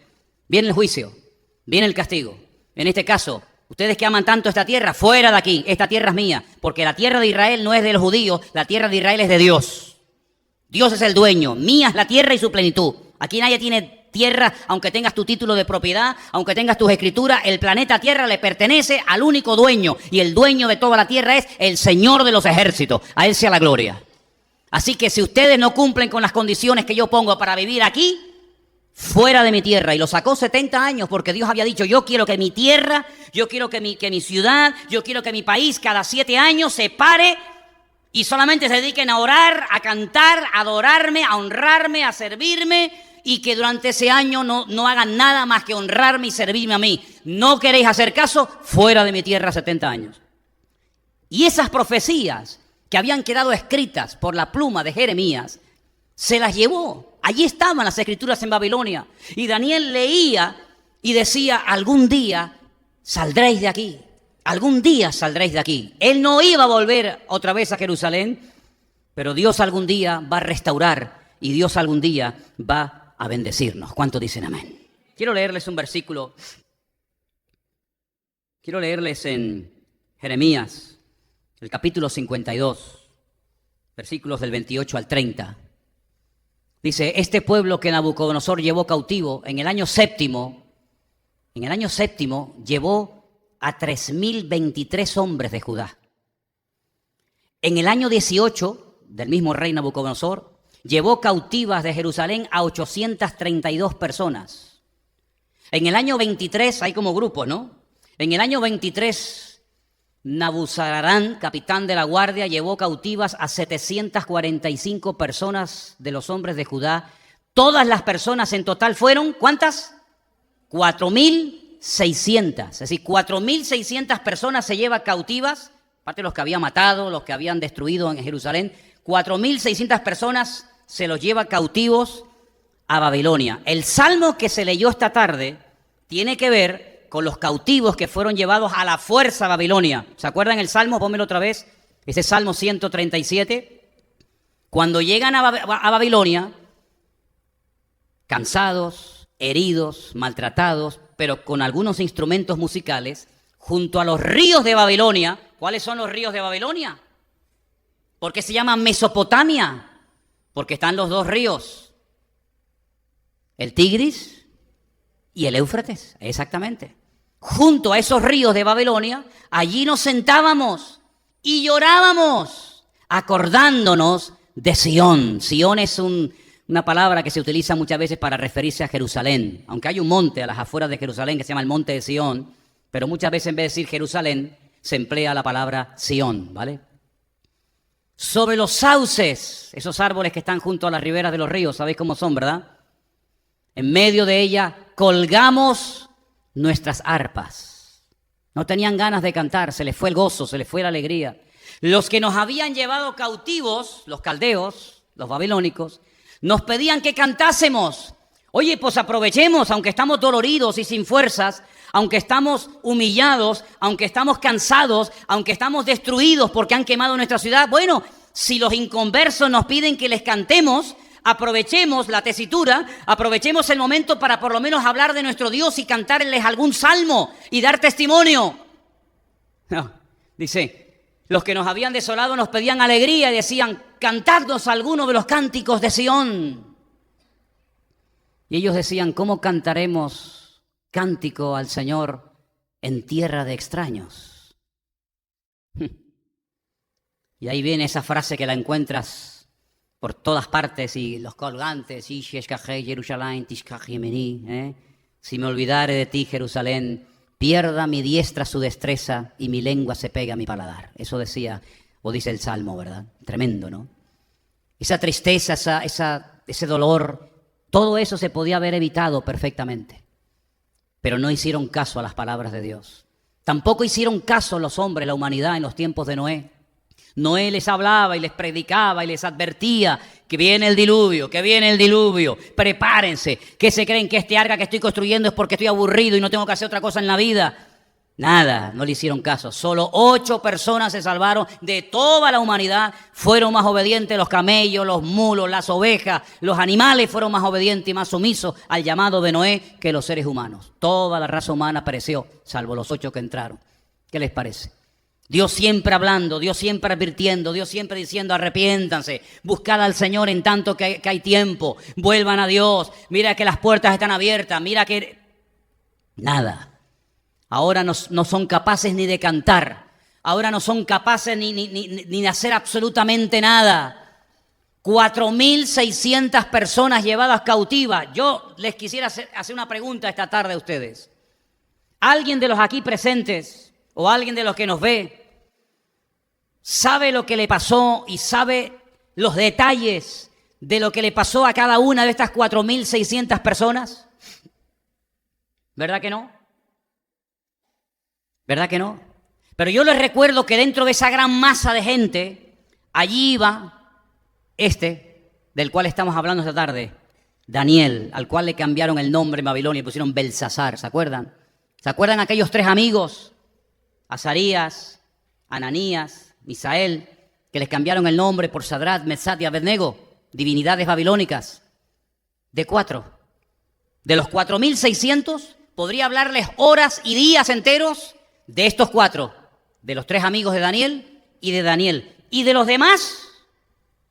Viene el juicio, viene el castigo. En este caso, ustedes que aman tanto esta tierra, fuera de aquí, esta tierra es mía, porque la tierra de Israel no es de los judíos, la tierra de Israel es de Dios. Dios es el dueño, mía es la tierra y su plenitud. Aquí nadie tiene tierra, aunque tengas tu título de propiedad, aunque tengas tus escrituras, el planeta Tierra le pertenece al único dueño, y el dueño de toda la tierra es el Señor de los ejércitos, a Él sea la gloria. Así que si ustedes no cumplen con las condiciones que yo pongo para vivir aquí, fuera de mi tierra. Y lo sacó 70 años porque Dios había dicho, yo quiero que mi tierra, yo quiero que mi ciudad, yo quiero que mi país cada 7 años se pare y solamente se dediquen a orar, a cantar, a adorarme, a honrarme, a servirme, y que durante ese año no hagan nada más que honrarme y servirme a mí. ¿No queréis hacer caso? Fuera de mi tierra 70 años. Y esas profecías que habían quedado escritas por la pluma de Jeremías, se las llevó. Allí estaban las escrituras en Babilonia. Y Daniel leía y decía, algún día saldréis de aquí. Algún día saldréis de aquí. Él no iba a volver otra vez a Jerusalén, pero Dios algún día va a restaurar y Dios algún día va a bendecirnos. ¿Cuántos dicen amén? Quiero leerles un versículo. Quiero leerles en Jeremías, el capítulo 52, versículos del 28 al 30. Dice, este pueblo que Nabucodonosor llevó cautivo en el año séptimo llevó a 3.023 hombres de Judá. En el año 18 del mismo rey Nabucodonosor, llevó cautivas de Jerusalén a 832 personas. En el año 23, hay como grupos, ¿no? En el año 23, Nabuzaradán, capitán de la guardia, llevó cautivas a 745 personas de los hombres de Judá Todas las personas en total fueron, ¿cuántas? 4.600. Es decir, 4.600 personas se lleva cautivas, aparte de los que había matado, los que habían destruido en Jerusalén. 4.600 personas se los lleva cautivos a Babilonia. El salmo que se leyó esta tarde tiene que ver con los cautivos que fueron llevados a la fuerza a Babilonia. ¿Se acuerdan el salmo? Pónmelo otra vez. Ese Salmo 137. Cuando llegan a Babilonia, cansados, heridos, maltratados, pero con algunos instrumentos musicales, junto a los ríos de Babilonia. ¿Cuáles son los ríos de Babilonia? ¿Por qué se llama Mesopotamia? Porque están los dos ríos, el Tigris y el Éufrates, exactamente. Junto a esos ríos de Babilonia, allí nos sentábamos y llorábamos, acordándonos de Sión. Sión es una palabra que se utiliza muchas veces para referirse a Jerusalén, aunque hay un monte a las afueras de Jerusalén que se llama el Monte de Sión, pero muchas veces en vez de decir Jerusalén, se emplea la palabra Sión, ¿vale? Sobre los sauces, esos árboles que están junto a las riberas de los ríos, ¿sabéis cómo son, verdad? En medio de ella colgamos nuestras arpas. No tenían ganas de cantar, se les fue el gozo, se les fue la alegría. Los que nos habían llevado cautivos, los caldeos, los babilónicos, nos pedían que cantásemos. Oye, pues aprovechemos, aunque estamos doloridos y sin fuerzas, aunque estamos humillados, aunque estamos cansados, aunque estamos destruidos porque han quemado nuestra ciudad. Bueno, si los inconversos nos piden que les cantemos, aprovechemos la tesitura, aprovechemos el momento para por lo menos hablar de nuestro Dios y cantarles algún salmo y dar testimonio. No, dice, los que nos habían desolado nos pedían alegría y decían, cantadnos alguno de los cánticos de Sión. Y ellos decían, ¿cómo cantaremos cántico al Señor en tierra de extraños? Y ahí viene esa frase que la encuentras por todas partes y los colgantes, si me olvidare de ti, Jerusalén, pierda mi diestra su destreza y mi lengua se pega a mi paladar. Eso decía, o dice el Salmo, ¿verdad? Tremendo, ¿no? Esa tristeza, ese dolor, todo eso se podía haber evitado perfectamente. Pero no hicieron caso a las palabras de Dios. Tampoco hicieron caso los hombres, la humanidad en los tiempos de Noé. Noé les hablaba y les predicaba y les advertía que viene el diluvio, prepárense. ¿Qué se creen que este arca que estoy construyendo es porque estoy aburrido y no tengo que hacer otra cosa en la vida? Nada, no le hicieron caso. Solo 8 personas se salvaron de toda la humanidad. Fueron más obedientes los camellos, los mulos, las ovejas, los animales fueron más obedientes y más sumisos al llamado de Noé que los seres humanos. Toda la raza humana pereció, salvo los 8 que entraron. ¿Qué les parece? Dios siempre hablando, Dios siempre advirtiendo, Dios siempre diciendo arrepiéntanse, buscad al Señor en tanto que hay tiempo, vuelvan a Dios, mira que las puertas están abiertas, mira que... Nada. Ahora no son capaces ni de cantar, ahora no son capaces ni de hacer absolutamente nada. 4.600 personas llevadas cautivas. Yo les quisiera hacer una pregunta esta tarde a ustedes. ¿Alguien de los aquí presentes o alguien de los que nos ve sabe lo que le pasó y sabe los detalles de lo que le pasó a cada una de estas 4.600 personas? ¿Verdad que no? ¿Verdad que no? Pero yo les recuerdo que dentro de esa gran masa de gente, allí iba del cual estamos hablando esta tarde, Daniel, al cual le cambiaron el nombre en Babilonia y pusieron Belsasar, ¿se acuerdan? ¿Se acuerdan aquellos 3 amigos? Azarías, Ananías, Misael, que les cambiaron el nombre por Sadrat, Mesat y Abednego, divinidades babilónicas. De 4. De los 4.600, podría hablarles horas y días enteros de estos 4, de los 3 amigos de Daniel y de Daniel. Y de los demás,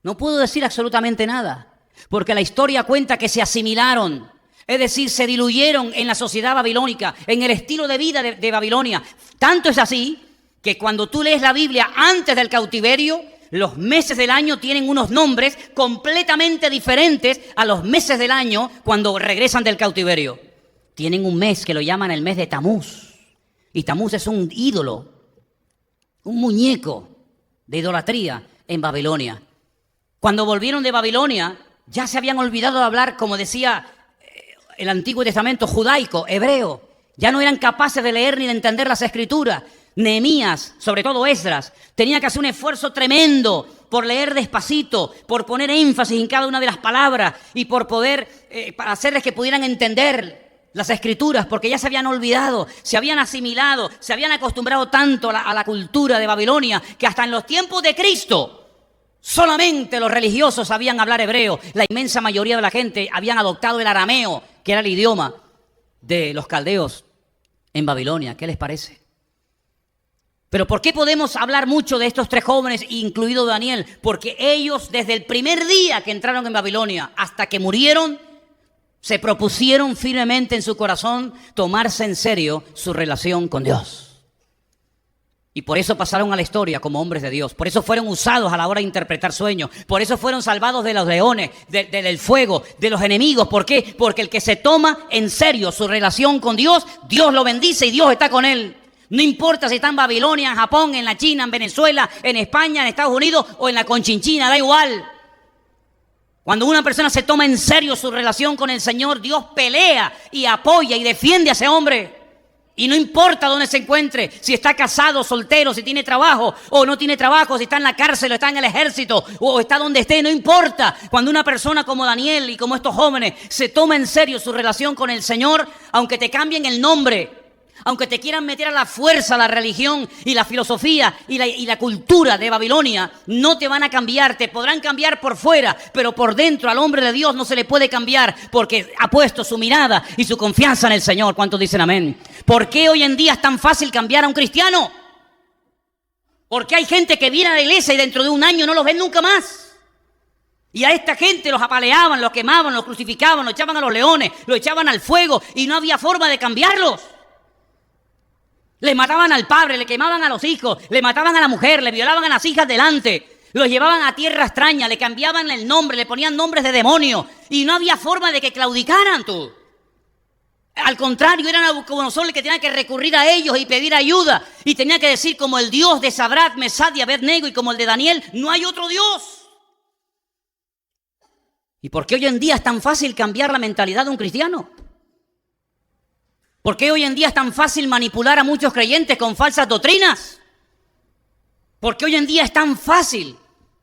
no puedo decir absolutamente nada, porque la historia cuenta que se asimilaron, es decir, se diluyeron en la sociedad babilónica, en el estilo de vida de Babilonia. Tanto es así que cuando tú lees la Biblia antes del cautiverio, los meses del año tienen unos nombres completamente diferentes a los meses del año cuando regresan del cautiverio. Tienen un mes que lo llaman el mes de Tamuz. Y Tamuz es un ídolo, un muñeco de idolatría en Babilonia. Cuando volvieron de Babilonia, Ya se habían olvidado de hablar, como decía el Antiguo Testamento, judaico, hebreo. Ya no eran capaces de leer ni de entender las Escrituras. Nehemías, sobre todo Esdras, tenía que hacer un esfuerzo tremendo por leer despacito, por poner énfasis en cada una de las palabras y por poder para hacerles que pudieran entender las Escrituras, porque ya se habían olvidado, se habían asimilado, se habían acostumbrado tanto a la cultura de Babilonia que hasta en los tiempos de Cristo solamente los religiosos sabían hablar hebreo. La inmensa mayoría de la gente habían adoptado el arameo, que era el idioma de los caldeos en Babilonia. ¿Qué les parece? Pero ¿por qué podemos hablar mucho de estos tres jóvenes, incluido Daniel? Porque ellos, desde el primer día que entraron en Babilonia hasta que murieron, se propusieron firmemente en su corazón tomarse en serio su relación con Dios. Y por eso pasaron a la historia como hombres de Dios. Por eso fueron usados a la hora de interpretar sueños. Por eso fueron salvados de los leones, del fuego, de los enemigos. ¿Por qué? Porque el que se toma en serio su relación con Dios, Dios lo bendice y Dios está con él. No importa si está en Babilonia, en Japón, en la China, en Venezuela, en España, en Estados Unidos o en la Conchinchina, da igual. Cuando una persona se toma en serio su relación con el Señor, Dios pelea y apoya y defiende a ese hombre. Y no importa dónde se encuentre, si está casado, soltero, si tiene trabajo o no tiene trabajo, si está en la cárcel o está en el ejército o está donde esté, no importa. Cuando una persona como Daniel y como estos jóvenes se toma en serio su relación con el Señor, aunque te cambien el nombre, aunque te quieran meter a la fuerza la religión y la filosofía y la cultura de Babilonia, no te van a cambiar. Te podrán cambiar por fuera, pero por dentro al hombre de Dios no se le puede cambiar porque ha puesto su mirada y su confianza en el Señor. ¿Cuántos dicen amén? ¿Por qué hoy en día es tan fácil cambiar a un cristiano? Porque hay gente que viene a la iglesia y dentro de un año no los ven nunca más. Y a esta gente los apaleaban, los quemaban, los crucificaban, los echaban a los leones, los echaban al fuego y no había forma de cambiarlos. Le mataban al padre, le quemaban a los hijos, le mataban a la mujer, le violaban a las hijas delante, los llevaban a tierra extraña, le cambiaban el nombre, le ponían nombres de demonios y no había forma de que claudicaran tú. Al contrario, era Nabucodonosor el que tenía que recurrir a ellos y pedir ayuda y tenía que decir como el Dios de Sadrach, Mesach y Abednego y como el de Daniel, no hay otro Dios. ¿Y por qué hoy en día es tan fácil cambiar la mentalidad de un cristiano? ¿Por qué hoy en día es tan fácil manipular a muchos creyentes con falsas doctrinas? ¿Por qué hoy en día es tan fácil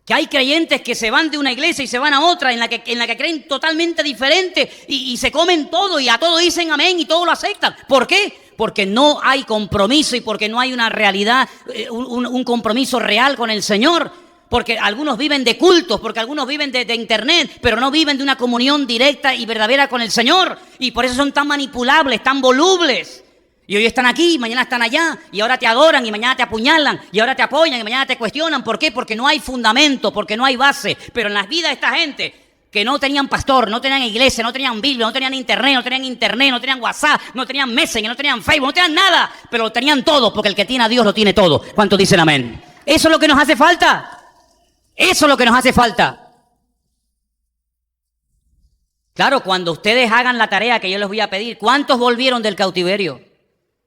que hay creyentes que se van de una iglesia y se van a otra en la que creen totalmente diferente y se comen todo y a todo dicen amén y todo lo aceptan? ¿Por qué? Porque no hay compromiso y porque no hay una realidad, un compromiso real con el Señor. Porque algunos viven de cultos, porque algunos viven de internet, pero no viven de una comunión directa y verdadera con el Señor. Y por eso son tan manipulables, tan volubles. Y hoy están aquí, mañana están allá, y ahora te adoran, y mañana te apuñalan, y ahora te apoyan, y mañana te cuestionan. ¿Por qué? Porque no hay fundamento, porque no hay base. Pero en las vidas de esta gente que no tenían pastor, no tenían iglesia, no tenían Biblia, no tenían internet, no tenían WhatsApp, no tenían Messenger, no tenían Facebook, no tenían nada, pero lo tenían todo, porque el que tiene a Dios lo tiene todo. ¿Cuántos dicen amén? Eso es lo que nos hace falta. Eso es lo que nos hace falta. Claro, cuando ustedes hagan la tarea que yo les voy a pedir, ¿cuántos volvieron del cautiverio?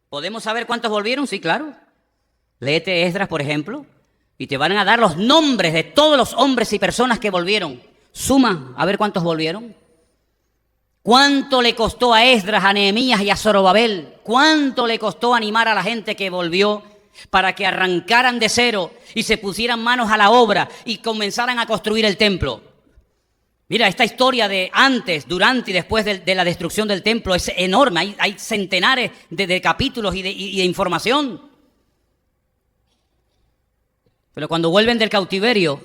¿Podemos saber cuántos volvieron? Sí, claro. Léete Esdras, por ejemplo, y te van a dar los nombres de todos los hombres y personas que volvieron. Suma, a ver cuántos volvieron. ¿Cuánto le costó a Esdras, a Nehemías y a Zorobabel? ¿Cuánto le costó animar a la gente que volvió para que arrancaran de cero y se pusieran manos a la obra y comenzaran a construir el templo? Mira, esta historia de antes, durante y después de la destrucción del templo es enorme. Hay centenares de capítulos y de información. Pero cuando vuelven del cautiverio,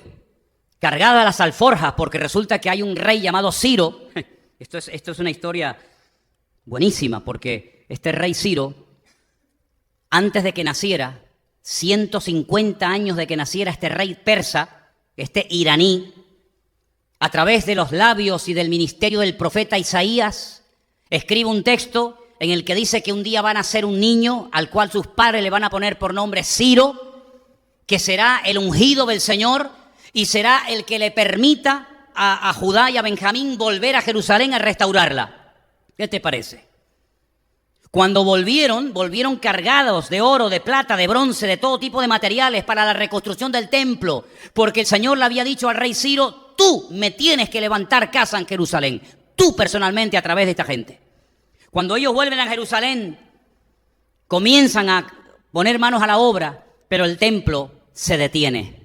cargadas las alforjas, porque resulta que hay un rey llamado Ciro. Esto es una historia buenísima, porque este rey Ciro, antes de que naciera, 150 años de que naciera este rey persa, este iraní, a través de los labios y del ministerio del profeta Isaías, escribe un texto en el que dice que un día va a nacer un niño al cual sus padres le van a poner por nombre Ciro, que será el ungido del Señor y será el que le permita a Judá y a Benjamín volver a Jerusalén a restaurarla. ¿Qué te parece? Cuando volvieron cargados de oro, de plata, de bronce, de todo tipo de materiales para la reconstrucción del templo, porque el Señor le había dicho al rey Ciro: tú me tienes que levantar casa en Jerusalén. Tú personalmente a través de esta gente. Cuando ellos vuelven a Jerusalén, comienzan a poner manos a la obra, pero el templo se detiene.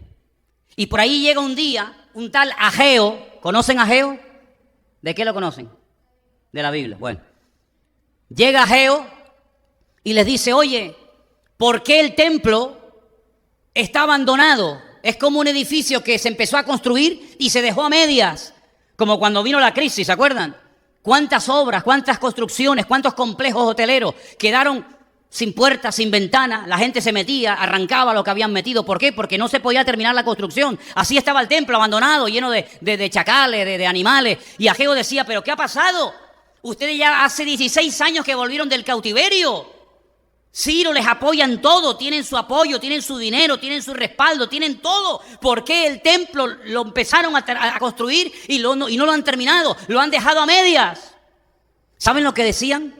Y por ahí llega un día, un tal Ageo. ¿Conocen a Ageo? ¿De qué lo conocen? De la Biblia. Bueno. Llega Ageo y les dice, oye, ¿por qué el templo está abandonado? Es como un edificio que se empezó a construir y se dejó a medias. Como cuando vino la crisis, ¿se acuerdan? ¿Cuántas obras, cuántas construcciones, cuántos complejos hoteleros quedaron sin puertas, sin ventanas? La gente se metía, arrancaba lo que habían metido. ¿Por qué? Porque no se podía terminar la construcción. Así estaba el templo abandonado, lleno de chacales, de animales. Y Ageo decía, ¿pero qué ha pasado? Ustedes ya hace 16 años que volvieron del cautiverio. Ciro les apoya en todo, tienen su apoyo, tienen su dinero, tienen su respaldo, tienen todo. ¿Por qué el templo lo empezaron a construir y no lo han terminado? Lo han dejado a medias. ¿Saben lo que decían?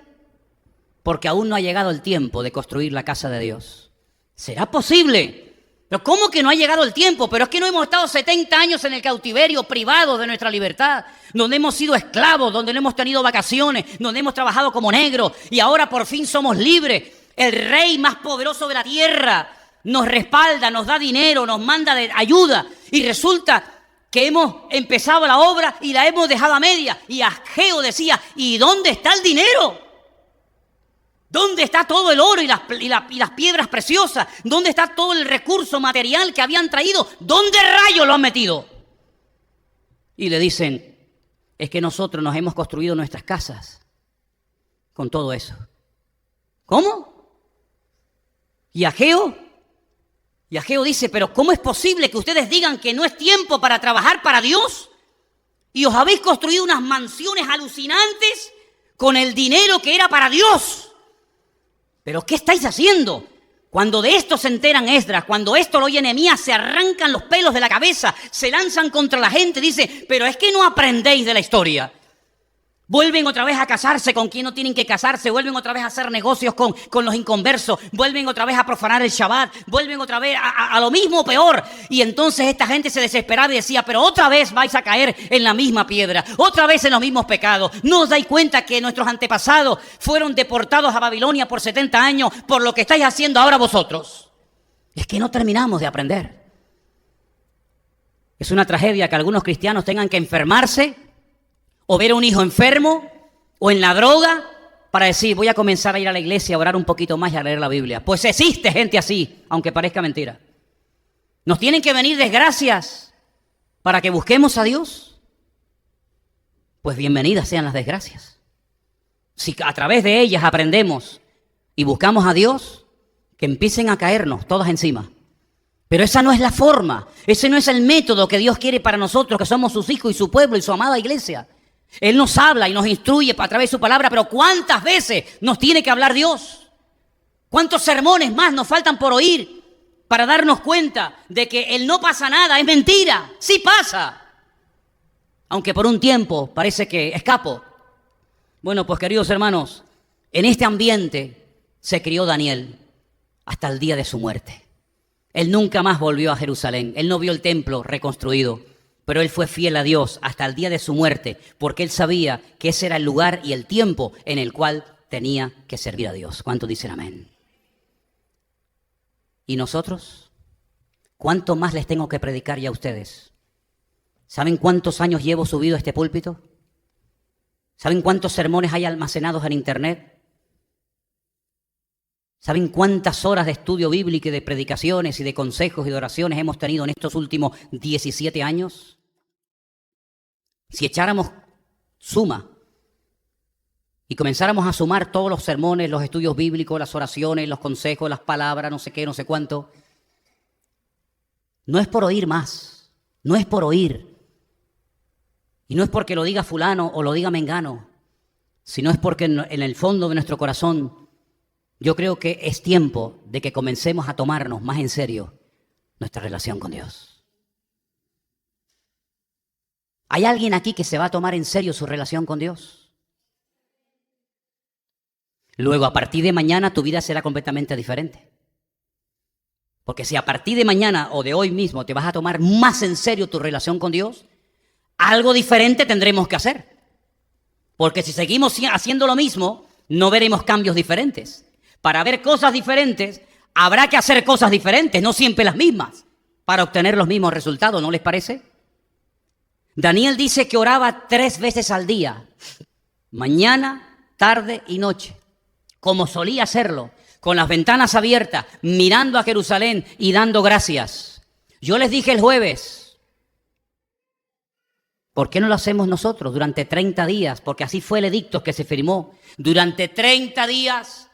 Porque aún no ha llegado el tiempo de construir la casa de Dios. ¿Será posible? ¿Pero cómo que no ha llegado el tiempo? Pero es que no hemos estado 70 años en el cautiverio, privados de nuestra libertad, donde hemos sido esclavos, donde no hemos tenido vacaciones, donde hemos trabajado como negros y ahora por fin somos libres. El rey más poderoso de la tierra nos respalda, nos da dinero, nos manda ayuda y resulta que hemos empezado la obra y la hemos dejado a media. Y Ageo decía, ¿y dónde está el dinero? ¿Dónde está todo el oro y las piedras preciosas? ¿Dónde está todo el recurso material que habían traído? ¿Dónde rayos lo han metido? Y le dicen, es que nosotros nos hemos construido nuestras casas con todo eso. ¿Cómo? Y Ageo dice, pero ¿cómo es posible que ustedes digan que no es tiempo para trabajar para Dios? Y os habéis construido unas mansiones alucinantes con el dinero que era para Dios. ¿Pero qué estáis haciendo? Cuando de esto se enteran Esdras, cuando esto lo oye Nehemías, se arrancan los pelos de la cabeza, se lanzan contra la gente, dice, pero es que no aprendéis de la historia. Vuelven otra vez a casarse con quien no tienen que casarse, vuelven otra vez a hacer negocios con los inconversos, vuelven otra vez a profanar el Shabbat, vuelven otra vez a lo mismo o peor. Y entonces esta gente se desesperaba y decía, pero otra vez vais a caer en la misma piedra, otra vez en los mismos pecados. ¿No os dais cuenta que nuestros antepasados fueron deportados a Babilonia por 70 años por lo que estáis haciendo ahora vosotros? Es que no terminamos de aprender. Es una tragedia que algunos cristianos tengan que enfermarse o ver a un hijo enfermo o en la droga para decir, voy a comenzar a ir a la iglesia, a orar un poquito más y a leer la Biblia. Pues existe gente así, aunque parezca mentira. ¿Nos tienen que venir desgracias para que busquemos a Dios? Pues bienvenidas sean las desgracias. Si a través de ellas aprendemos y buscamos a Dios, que empiecen a caernos todas encima. Pero esa no es la forma, ese no es el método que Dios quiere para nosotros, que somos sus hijos y su pueblo y su amada iglesia. Él nos habla y nos instruye a través de su palabra, pero ¿cuántas veces nos tiene que hablar Dios? ¿Cuántos sermones más nos faltan por oír para darnos cuenta de que el no pasa nada es mentira? Sí pasa, aunque por un tiempo parece que escapo. Bueno, pues queridos hermanos, en este ambiente se crió Daniel hasta el día de su muerte. Él nunca más volvió a Jerusalén, él no vio el templo reconstruido. Pero él fue fiel a Dios hasta el día de su muerte, porque él sabía que ese era el lugar y el tiempo en el cual tenía que servir a Dios. ¿Cuántos dicen amén? ¿Y nosotros? ¿Cuánto más les tengo que predicar ya a ustedes? ¿Saben cuántos años llevo subido a este púlpito? ¿Saben cuántos sermones hay almacenados en internet? ¿Saben cuántas horas de estudio bíblico y de predicaciones y de consejos y de oraciones hemos tenido en estos últimos 17 años? Si echáramos suma y comenzáramos a sumar todos los sermones, los estudios bíblicos, las oraciones, los consejos, las palabras, no sé qué, no sé cuánto, no es por oír más, no es por oír. Y no es porque lo diga fulano o lo diga mengano, sino es porque en el fondo de nuestro corazón yo creo que es tiempo de que comencemos a tomarnos más en serio nuestra relación con Dios. ¿Hay alguien aquí que se va a tomar en serio su relación con Dios? Luego, a partir de mañana, tu vida será completamente diferente. Porque si a partir de mañana o de hoy mismo te vas a tomar más en serio tu relación con Dios, Algo diferente tendremos que hacer. Porque si seguimos haciendo lo mismo, no veremos cambios diferentes. Para ver cosas diferentes, habrá que hacer cosas diferentes, no siempre las mismas, para obtener los mismos resultados, ¿no les parece? Daniel dice que oraba 3 veces al día, mañana, tarde y noche, como solía hacerlo, con las ventanas abiertas, mirando a Jerusalén y dando gracias. Yo les dije el jueves, ¿por qué no lo hacemos nosotros durante 30 días? Porque así fue el edicto que se firmó. Durante 30 días,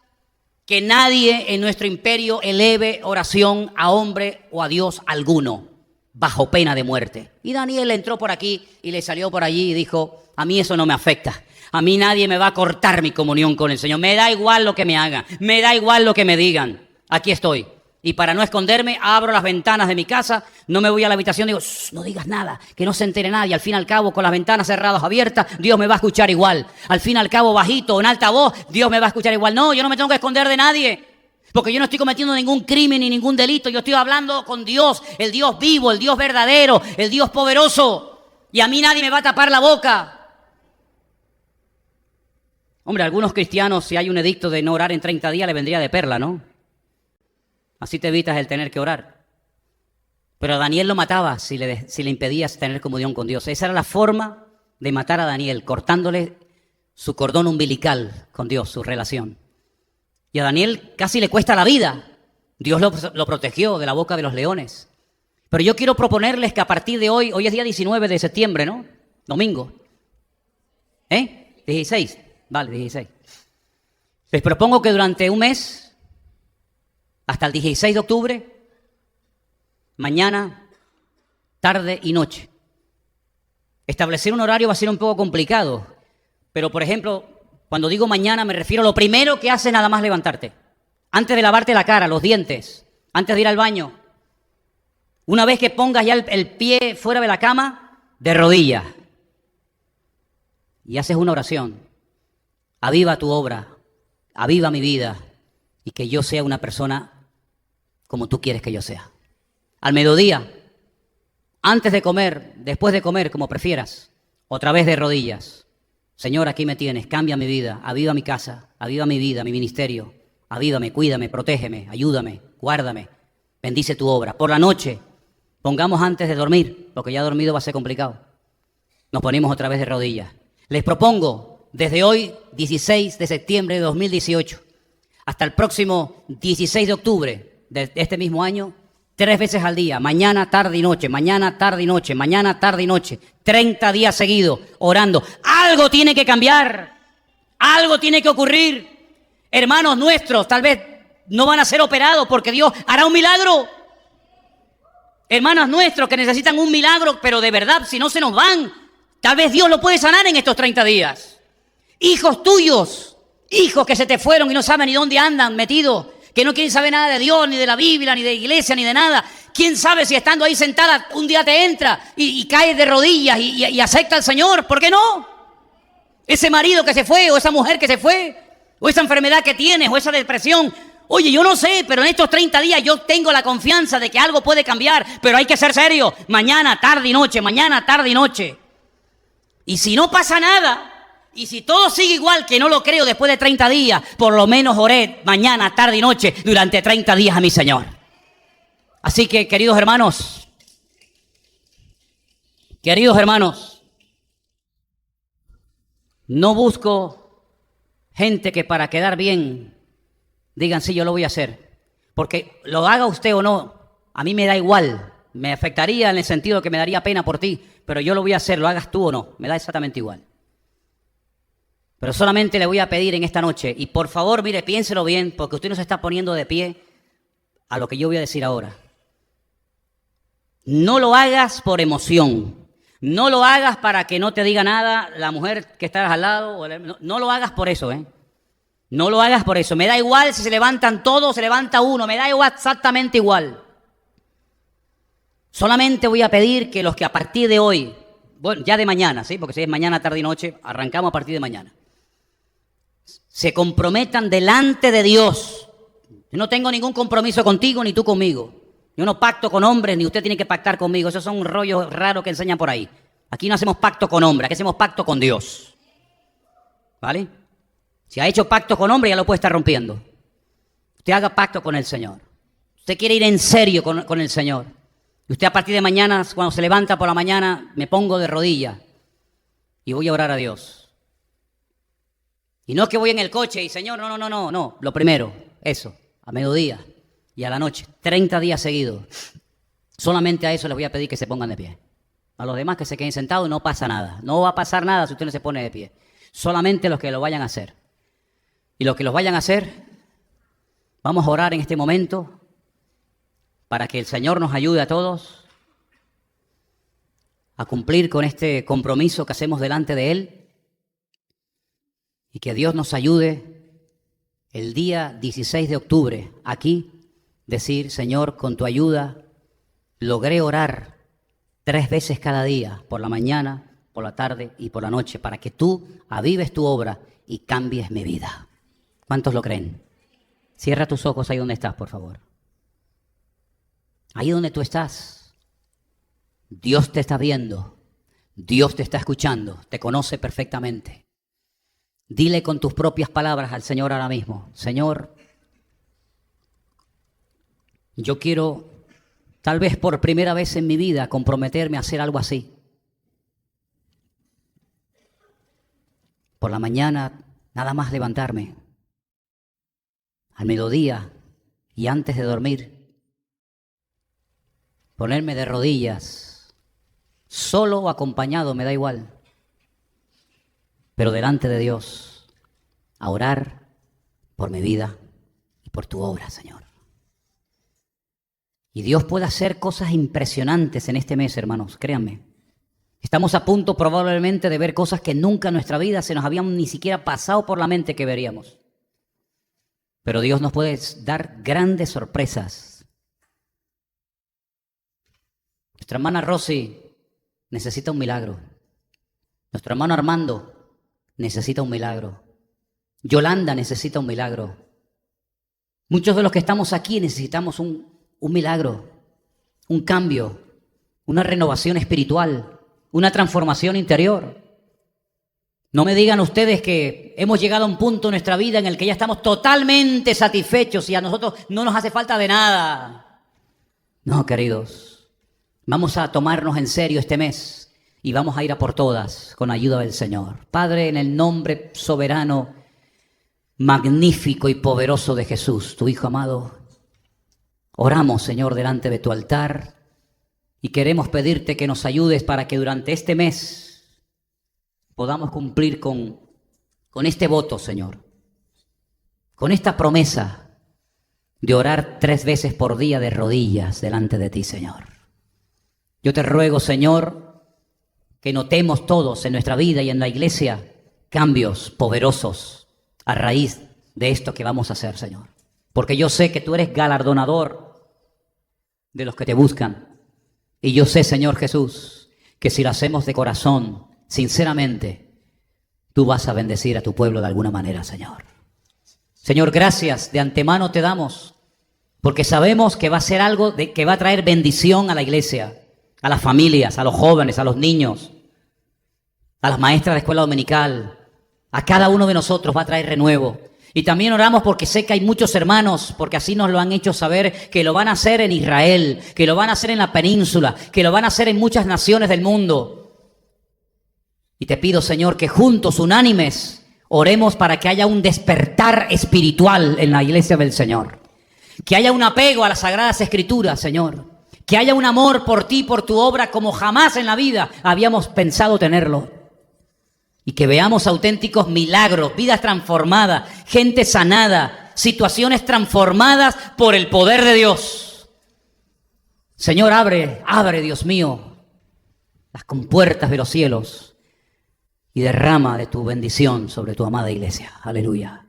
que nadie en nuestro imperio eleve oración a hombre o a Dios alguno, bajo pena de muerte. Y Daniel entró por aquí y le salió por allí y dijo, a mí eso no me afecta. A mí nadie me va a cortar mi comunión con el Señor. Me da igual lo que me hagan, me da igual lo que me digan. Aquí estoy. Y para no esconderme, abro las ventanas de mi casa, no me voy a la habitación, digo, no digas nada, que no se entere nadie. Al fin y al cabo, con las ventanas cerradas, abiertas, Dios me va a escuchar igual. Al fin y al cabo, bajito o en alta voz, Dios me va a escuchar igual. No, yo no me tengo que esconder de nadie, porque yo no estoy cometiendo ningún crimen ni ningún delito. Yo estoy hablando con Dios, el Dios vivo, el Dios verdadero, el Dios poderoso. Y a mí nadie me va a tapar la boca. Hombre, algunos cristianos, si hay un edicto de no orar en 30 días, le vendría de perla, ¿no? Así te evitas el tener que orar. Pero a Daniel lo mataba si le impedías tener comunión con Dios. Esa era la forma de matar a Daniel, cortándole su cordón umbilical con Dios, su relación. Y a Daniel casi le cuesta la vida. Dios lo protegió de la boca de los leones. Pero yo quiero proponerles que a partir de hoy es día 19 de septiembre, ¿no? Domingo. 16. Vale, 16. Les propongo que durante un mes, hasta el 16 de octubre, mañana, tarde y noche. Establecer un horario va a ser un poco complicado, pero por ejemplo, cuando digo mañana me refiero a lo primero que haces nada más levantarte. Antes de lavarte la cara, los dientes, antes de ir al baño. Una vez que pongas ya el pie fuera de la cama, de rodillas. Y haces una oración. Aviva tu obra, aviva mi vida y que yo sea una persona como tú quieres que yo sea. Al mediodía, antes de comer, después de comer, como prefieras, otra vez de rodillas. Señor, aquí me tienes, cambia mi vida, aviva mi casa, aviva mi vida, mi ministerio. Avívame, cuídame, protégeme, ayúdame, guárdame, bendice tu obra. Por la noche, pongamos antes de dormir, porque ya dormido va a ser complicado. Nos ponemos otra vez de rodillas. Les propongo, desde hoy, 16 de septiembre de 2018, hasta el próximo 16 de octubre de este mismo año, 3 veces al día, mañana, tarde y noche, mañana, tarde y noche, mañana, tarde y noche, 30 días seguidos, orando. Algo tiene que cambiar, algo tiene que ocurrir. Hermanos nuestros, tal vez no van a ser operados porque Dios hará un milagro. Hermanos nuestros que necesitan un milagro, pero de verdad, si no se nos van, tal vez Dios lo puede sanar en estos 30 días. Hijos tuyos, hijos que se te fueron y no saben ni dónde andan metidos, que no quieren saber nada de Dios, ni de la Biblia, ni de iglesia, ni de nada. ¿Quién sabe si estando ahí sentada un día te entra y caes de rodillas y acepta al Señor? ¿Por qué no? Ese marido que se fue, o esa mujer que se fue, o esa enfermedad que tienes, o esa depresión. Oye, yo no sé, pero en estos 30 días yo tengo la confianza de que algo puede cambiar, pero hay que ser serio. Mañana, tarde y noche, mañana, tarde y noche. Y si no pasa nada, y si todo sigue igual, que no lo creo después de 30 días, por lo menos oré mañana, tarde y noche durante 30 días a mi Señor. Así que, queridos hermanos, no busco gente que para quedar bien digan, sí, yo lo voy a hacer. Porque lo haga usted o no, a mí me da igual. Me afectaría en el sentido de que me daría pena por ti, pero yo lo voy a hacer, lo hagas tú o no, me da exactamente igual. Pero solamente le voy a pedir en esta noche, y por favor, mire, piénselo bien, porque usted no se está poniendo de pie a lo que yo voy a decir ahora. No lo hagas por emoción, no lo hagas para que no te diga nada la mujer que estás al lado, no lo hagas por eso, No lo hagas por eso, me da igual si se levantan todos o se levanta uno, me da igual, exactamente igual. Solamente voy a pedir que los que a partir de hoy, bueno, ya de mañana, ¿sí? Porque si es mañana, tarde y noche, arrancamos a partir de mañana. Se comprometan delante de Dios. Yo no tengo ningún compromiso contigo ni tú conmigo. Yo no pacto con hombres ni usted tiene que pactar conmigo. Esos son rollos raros que enseñan por ahí. Aquí no hacemos pacto con hombre, aquí hacemos pacto con Dios. ¿Vale? Si ha hecho pacto con hombre, ya lo puede estar rompiendo. Usted haga pacto con el Señor. Usted quiere ir en serio con el Señor. Y usted a partir de mañana, cuando se levanta por la mañana, me pongo de rodillas y voy a orar a Dios. Y no es que voy en el coche y Señor, no. Lo primero, eso, a mediodía y a la noche, 30 días seguidos. Solamente a eso les voy a pedir que se pongan de pie. A los demás que se queden sentados, no pasa nada. No va a pasar nada si usted no se pone de pie. Solamente los que lo vayan a hacer. Y los que los vayan a hacer, vamos a orar en este momento para que el Señor nos ayude a todos a cumplir con este compromiso que hacemos delante de Él y que Dios nos ayude el día 16 de octubre aquí decir, Señor, con tu ayuda logré orar 3 veces cada día, por la mañana, por la tarde y por la noche, para que tú avives tu obra y cambies mi vida. ¿Cuántos lo creen? Cierra tus ojos ahí donde estás, por favor. Ahí donde tú estás, Dios te está viendo, Dios te está escuchando, te conoce perfectamente. Dile con tus propias palabras al Señor ahora mismo, Señor, yo quiero, tal vez por primera vez en mi vida, comprometerme a hacer algo así. Por la mañana, nada más levantarme, al mediodía y antes de dormir, ponerme de rodillas, solo o acompañado, me da igual, pero delante de Dios, a orar por mi vida y por tu obra, Señor. Y Dios puede hacer cosas impresionantes en este mes, hermanos, créanme. Estamos a punto probablemente de ver cosas que nunca en nuestra vida se nos habían ni siquiera pasado por la mente que veríamos. Pero Dios nos puede dar grandes sorpresas. Nuestra hermana Rosy necesita un milagro. Nuestro hermano Armando necesita un milagro. Yolanda necesita un milagro. Muchos de los que estamos aquí necesitamos un milagro, un cambio, una renovación espiritual, una transformación interior. No me digan ustedes que hemos llegado a un punto en nuestra vida en el que ya estamos totalmente satisfechos y a nosotros no nos hace falta de nada. No, queridos. Vamos a tomarnos en serio este mes y vamos a ir a por todas con ayuda del Señor. Padre, en el nombre soberano, magnífico y poderoso de Jesús, tu Hijo amado, oramos, Señor, delante de tu altar y queremos pedirte que nos ayudes para que durante este mes podamos cumplir con este voto, Señor, con esta promesa de orar 3 veces por día de rodillas delante de ti, Señor. Yo te ruego, Señor, que notemos todos en nuestra vida y en la iglesia cambios poderosos a raíz de esto que vamos a hacer, Señor. Porque yo sé que tú eres galardonador de los que te buscan. Y yo sé, Señor Jesús, que si lo hacemos de corazón, sinceramente, tú vas a bendecir a tu pueblo de alguna manera, Señor. Señor, gracias de antemano te damos, porque sabemos que va a ser algo que va a traer bendición a la iglesia, a las familias, a los jóvenes, a los niños, a las maestras de escuela dominical, a cada uno de nosotros va a traer renuevo. Y también oramos porque sé que hay muchos hermanos, porque así nos lo han hecho saber, que lo van a hacer en Israel, que lo van a hacer en la península, que lo van a hacer en muchas naciones del mundo. Y te pido, Señor, que juntos, unánimes, oremos para que haya un despertar espiritual en la iglesia del Señor. Que haya un apego a las Sagradas Escrituras, Señor. Que haya un amor por ti, por tu obra, como jamás en la vida habíamos pensado tenerlo. Y que veamos auténticos milagros, vidas transformadas, gente sanada, situaciones transformadas por el poder de Dios. Señor, abre, Dios mío, las compuertas de los cielos y derrama de tu bendición sobre tu amada iglesia. Aleluya.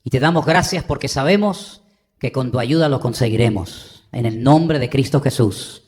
Y te damos gracias porque sabemos que con tu ayuda lo conseguiremos. En el nombre de Cristo Jesús.